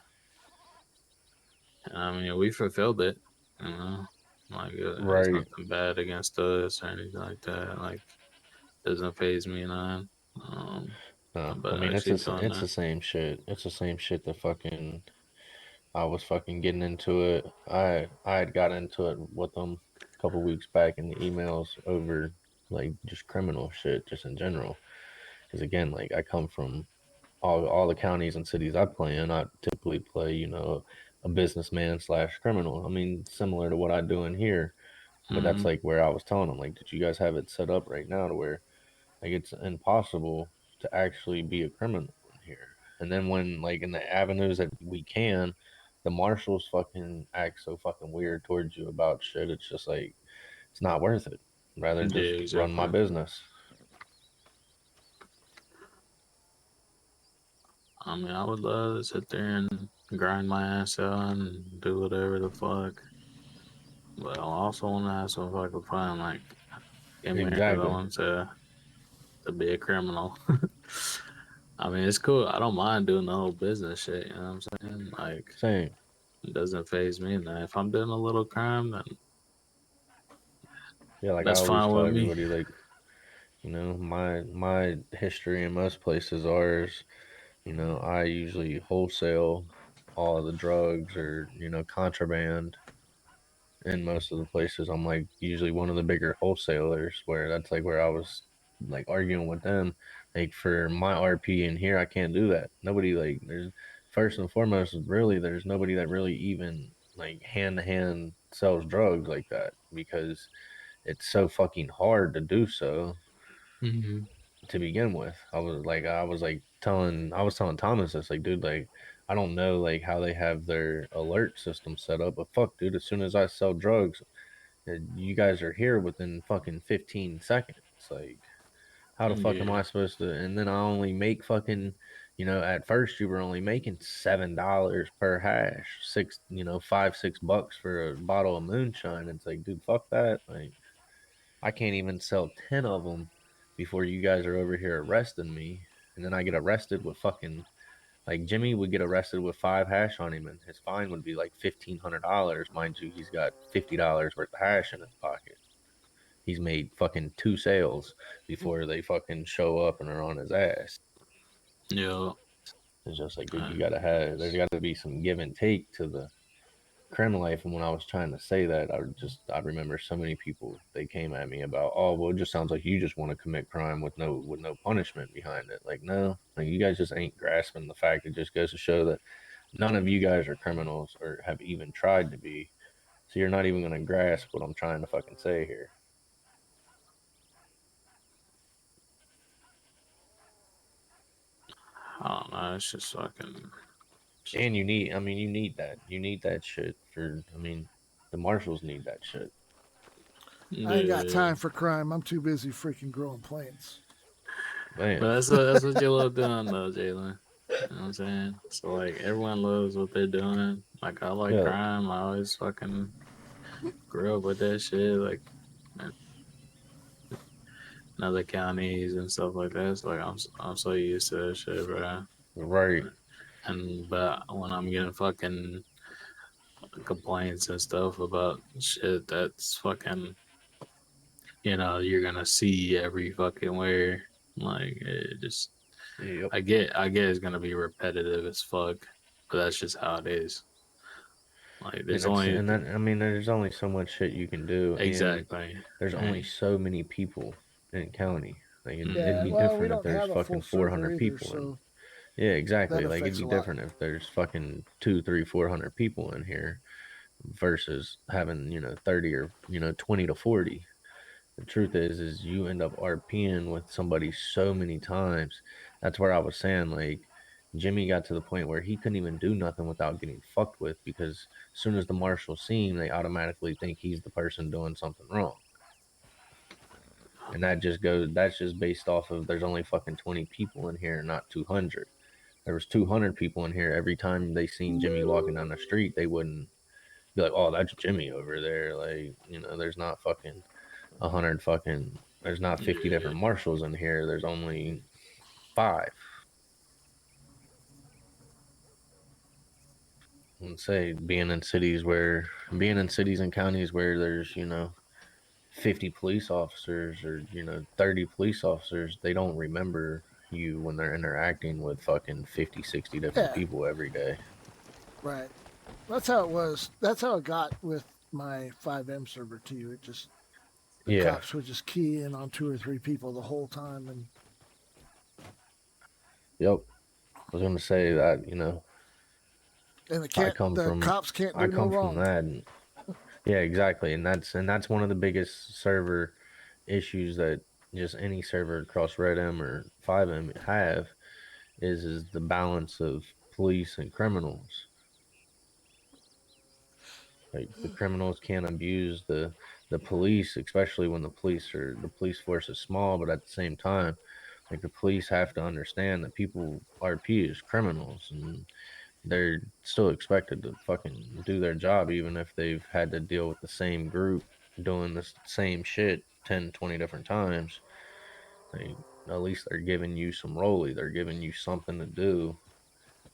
D: And I mean, we fulfilled it. You know, like it's
C: Right.
D: nothing bad against us or anything like that. Like, doesn't phase me none.
C: No, I
D: But
C: mean
D: actually doing
C: it's
D: that.
C: the same shit. It's the same shit that fucking I was fucking getting into it. I had got into it with them a couple weeks back in the emails over like just criminal shit, just in general. Because again, like I come from all the counties and cities I play in. I typically play, a businessman slash criminal. I mean, similar to what I do in here, but that's
D: Mm,
C: like where I was telling them, like, did you guys have it set up right now to where like it's impossible to actually be a criminal in here. And then when like in the avenues that we can, the marshals fucking act so fucking weird towards you about shit. It's just like it's not worth it. Rather
D: yeah,
C: just run my
D: exactly.
C: business.
D: I mean, I would love to sit there and grind my ass out and do whatever the fuck. But I also want to have some fucking fun. Like, came here because I
C: Exactly.
D: want to be a criminal. I mean, it's cool. I don't mind doing the whole business shit. You know what I'm saying? Like,
C: Same.
D: it doesn't phase me. And if I'm doing a little crime, then
C: Yeah, like I
D: that's
C: always
D: fine
C: tell
D: with me.
C: everybody, like, my history in most places are, I usually wholesale all of the drugs or, contraband in most of the places. I'm like usually one of the bigger wholesalers where that's like where I was like arguing with them. Like for my RP in here, I can't do that. Nobody like there's first and foremost, really there's nobody that really even like hand to hand sells drugs like that because it's so fucking hard to do so
D: Hmm.
C: to begin with. I was telling Thomas this, like, dude, like, I don't know, like, how they have their alert system set up, but fuck, dude, as soon as I sell drugs, you guys are here within fucking 15 seconds. Like, how the fuck am
D: Yeah.
C: I supposed to? And then I only make fucking, at first you were only making $7 per hash, 5, $6 for a bottle of moonshine. It's like, dude, fuck that. Like, I can't even sell 10 of them before you guys are over here arresting me. And then I get arrested with fucking, like Jimmy would get arrested with 5 hash on him and his fine would be like $1,500. Mind you, he's got $50 worth of hash in his pocket. He's made fucking 2 sales before they fucking show up and are on his ass.
D: Yeah.
C: It's just like, dude,
D: Uh,
C: there's got to be some give and take to the crime life. And when I was trying to say that, I remember so many people they came at me about, oh, well, it just sounds like you just want to commit crime with no punishment behind it. Like, no, like you guys just ain't grasping the fact. It just goes to show that none of you guys are criminals or have even tried to be. So you're not even going to grasp what I'm trying to fucking say here.
D: I don't know. It's just fucking.
C: And you need that shit for, I mean, the marshals need that shit.
B: I ain't got
D: Yeah.
B: time for crime. I'm too busy freaking growing plants.
C: Man,
D: But that's what you love doing, though, Jaalen. You know what I'm saying? So like everyone loves what they're doing. Like I like
C: Yeah,
D: crime. I always fucking grew up with that shit. Like in other counties and stuff like that. So like I'm so used to that shit, bro.
C: right.
D: And but when I'm getting fucking complaints and stuff about shit that's fucking, you're gonna see every fucking where. Like it just,
C: Yep.
D: I get it's gonna be repetitive as fuck, but that's just how it is. Like
C: And
D: there's
C: that's
D: only
C: and that I mean, there's only so much shit you can do, and
D: exactly
C: there's only
D: right.
C: so many people in county. Like it'd
B: Yeah,
C: be
D: Mm-hmm.
B: well, we
C: different if
B: don't
C: there's
B: have a
C: fucking
B: full server
C: 400
B: either,
C: people in.
B: so
C: Yeah,
B: that
C: exactly. Like it'd
B: affects
C: be
B: a lot.
C: different if there's fucking 2, 3, 400 people in here versus having 30 or 20 to 40. The truth is you end up RPing with somebody so many times. That's where I was saying, like, Jimmy got to the point where he couldn't even do nothing without getting fucked with, because as soon as the marshals see him, they automatically think he's the person doing something wrong. And that's just based off of there's only fucking 20 people in here, not 200. There was 200 people in here. Every time they seen Jimmy walking down the street, they wouldn't be like, "Oh, that's Jimmy over there." Like, there's not fucking 100 fucking, there's not 50
D: Yeah.
C: different marshals in here. There's only 5. And say being in cities and counties where there's 50 police officers, or 30 police officers, they don't remember you when they're interacting with fucking 50, 60 different
B: Yeah,
C: people every day.
B: right. That's how it was. That's how it got with my 5M server too. It just the
C: Yeah.
B: cops would just key in on 2 or 3 people the whole time, and
C: Yep. I was gonna say that
B: the
C: I
B: can't
C: come
B: the
C: from
B: cops can't
C: I
B: do no
C: come from
B: wrong.
C: that, and yeah, exactly. And that's one of the biggest server issues that just any server across Red M or 5M have, is the balance of police and criminals. Like the criminals can't abuse the police, especially when the police force is small, but at the same time, like the police have to understand that people RP is criminals, and they're still expected to fucking do their job, even if they've had to deal with the same group doing the same shit 10, 20 different times. Like, at least they're giving you some rolly, they're giving you something to do.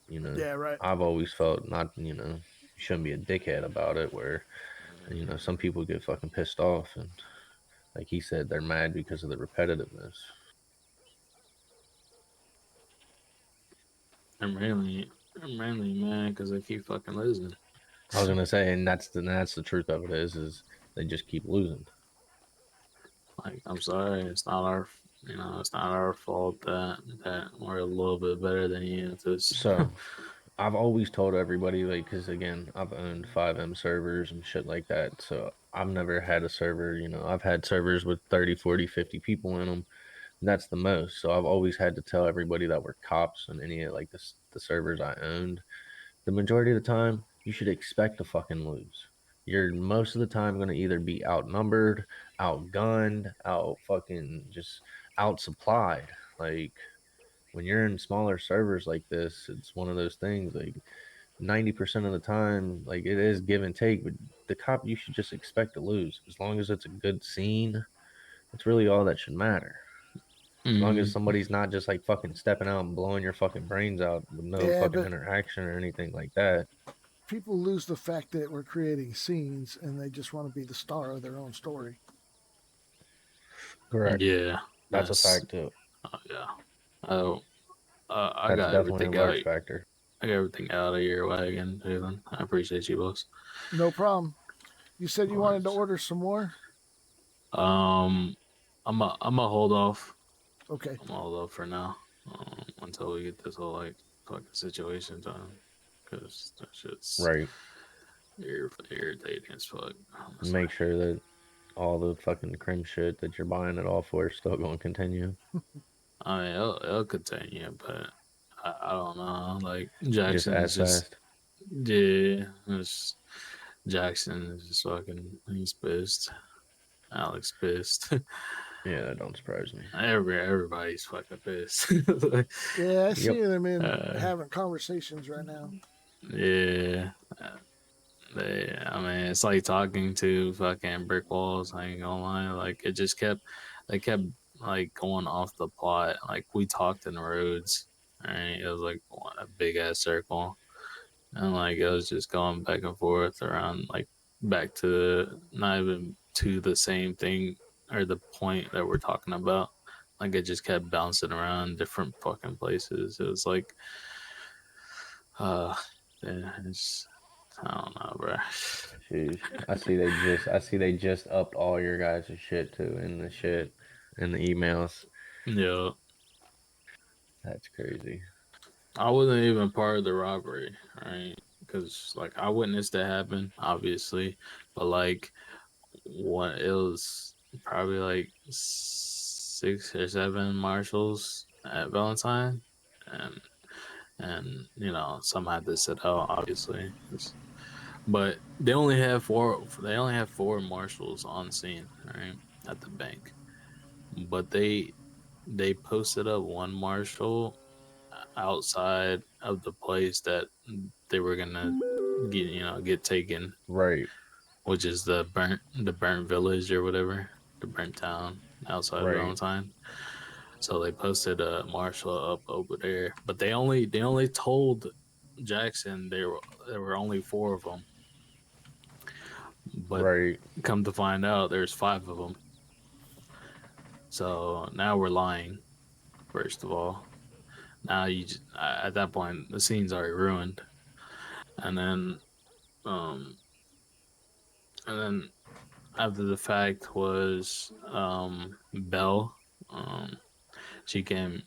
C: you know
B: Yeah, right.
C: I've always felt, not, you shouldn't be a dickhead about it, where some people get fucking pissed off, and like he said, they're mad because of the repetitiveness.
D: I'm mainly mad because I keep fucking losing.
C: I was gonna say, and that's the truth of it, is they just keep losing.
D: Like I'm sorry, it's not our fault that we're a little bit better than you. Just
C: So I've always told everybody, like, because again, I've owned 5M servers and shit like that. So I've never had a server, I've had servers with 30, 40, 50 people in them. That's the most. So I've always had to tell everybody that were cops on any of like the servers I owned. The majority of the time, you should expect to fucking lose. You're most of the time going to either be outnumbered, outgunned, out fucking just out supplied. Like, when you're in smaller servers like this, it's one of those things, like 90% of the time, like, it is give and take, but the cop, you should just expect to lose. As long as it's a good scene, that's really all that should matter. As long as
D: mm,
C: somebody's not just like fucking stepping out and blowing your fucking brains out with no
B: Yeah,
C: fucking
B: but
C: interaction or anything like that.
B: people lose the fact that we're creating scenes, and they just want to be the star of their own story.
C: Correct.
D: yeah,
C: That's a
D: that's
C: fact too.
D: yeah. Oh, I
C: That's
D: got
C: definitely a
D: everything out.
C: large factor.
D: I got everything out of your wagon, Jalen. I appreciate you, boss.
B: No problem. You said
D: Of
B: you wanted to
D: course.
B: order some more.
D: Um, I'm a hold off.
B: Okay.
D: I'm a hold off for now. Until we get this whole like fucking situation done, because that shit's
C: Right.
D: irritating as fuck.
C: And
D: Honestly.
C: make sure that all the fucking crim shit that you're buying it all for is still going to continue.
D: I mean, it'll continue, but I don't know. Like
C: Just
D: Jackson
C: as
D: is just
C: fast.
D: yeah, it's, Jackson is just fucking. He's pissed. Alex pissed.
C: Yeah, that don't surprise me.
D: Everybody's fucking pissed.
B: Yeah, I
C: Yep.
B: see them in
D: uh,
B: having conversations right now.
D: yeah. I mean, it's like talking to fucking brick walls. I ain't gonna lie. Like they kept like going off the plot. Like we talked in the roads. Right? It was like a big ass circle, and like it was just going back and forth around, like back to not even to the same thing or the point that we're talking about. Like it just kept bouncing around different fucking places. It was like, uh, yeah, it's I don't know, bro.
C: Sheesh. I see they just upped all your guys' shit too in the shit in the emails.
D: Yeah,
C: That's crazy.
D: I wasn't even part of the robbery, right? Because like I witnessed it happen, obviously, but like what it was probably like 6 or 7 marshals at Valentine, and some had to sit out, obviously. But they only have 4 marshals on scene, right, at the bank. But they posted up one marshal outside of the place that they were gonna get taken,
C: Right,
D: which is the burnt village or whatever, the burnt town outside of
C: right,
D: Valentine. So they posted a marshal up over there, but they only told Jackson there were only 4 of them, but
C: right,
D: come to find out there's 5 of them. So now we're lying. First of all, now at that point the scene's already ruined, and then um and then after the fact was Belle. Um, she came.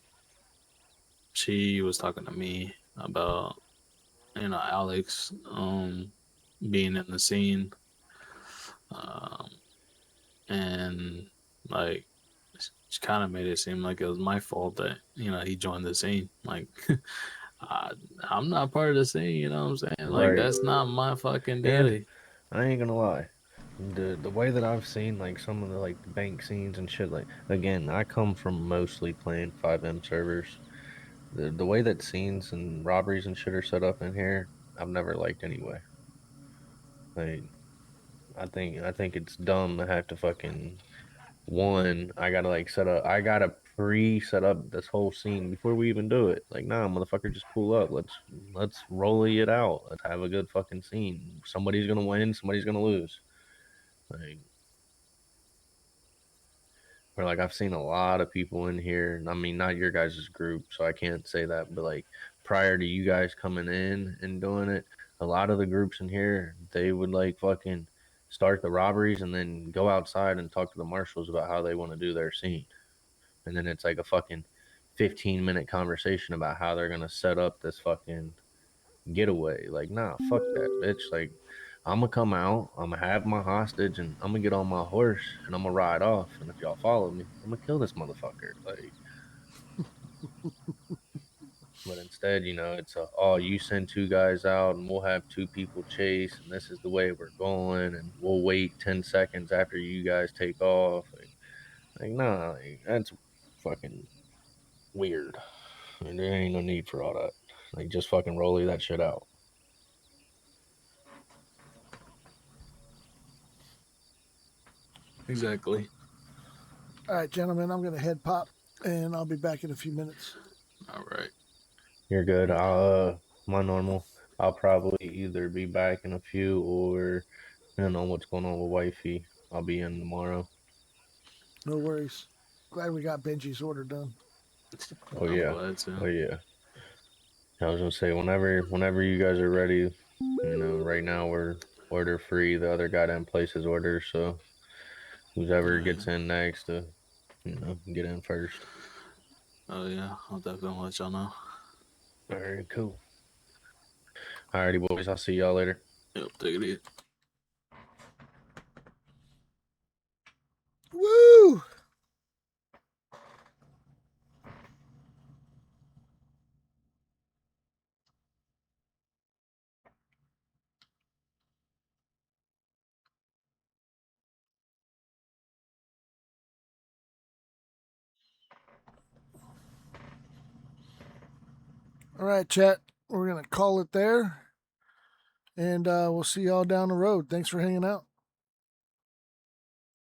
D: She was talking to me about Alex being in the scene, um, and like she kind of made it seem like it was my fault that he joined the scene. Like I, I'm not part of the scene. You know what I'm saying? Like
C: right.
D: that's not my fucking
C: And
D: duty.
C: I ain't gonna lie. The way that I've seen like some of the like the bank scenes and shit, like again, I come from mostly playing 5M servers. The way that scenes and robberies and shit are set up in here, I've never liked anyway. Like I think it's dumb to have to fucking one, I gotta pre set up this whole scene before we even do it. Like, nah, motherfucker, just pull up. Let's roll it out. Let's have a good fucking scene. Somebody's gonna win, somebody's gonna lose. Like, or like I've seen a lot of people in here. I mean, not your guys' group, so I can't say that, but like prior to you guys coming in and doing it, a lot of the groups in here, they would like fucking start the robberies and then go outside and talk to the marshals about how they want to do their scene. And then it's like a fucking 15-minute conversation about how they're gonna set up this fucking getaway. Like, nah, fuck that, bitch. Like, I'm gonna come out, I'm gonna have my hostage, and I'm gonna get on my horse and I'm gonna ride off. And if y'all follow me, I'm gonna kill this motherfucker. Like, but instead, it's oh, you send 2 guys out and we'll have 2 people chase, and this is the way we're going, and we'll wait 10 seconds after you guys take off. Like nah, like, that's fucking weird. And there ain't no need for all that. Like, just fucking roll that shit out.
D: Exactly.
B: All right, gentlemen, I'm going to head pop, and I'll be back in a few minutes.
D: All right.
C: You're good. My normal. I'll probably either be back in a few or depending on what's going on with wifey. I'll be in tomorrow.
B: No worries. Glad we got Benji's order done.
C: Oh
D: I'm
C: yeah.
D: glad to.
C: Oh yeah. I was gonna say whenever you guys are ready, right now we're order free. The other guy didn't place his order, so whoever
D: Oh
C: gets in next to, get in first.
D: yeah, I'll definitely let y'all know.
C: All right, cool. Alrighty, boys. I'll see y'all later.
D: Yep, take it easy.
B: Woo! All right, chat. We're going to call it there. And we'll see y'all down the road. Thanks for hanging out.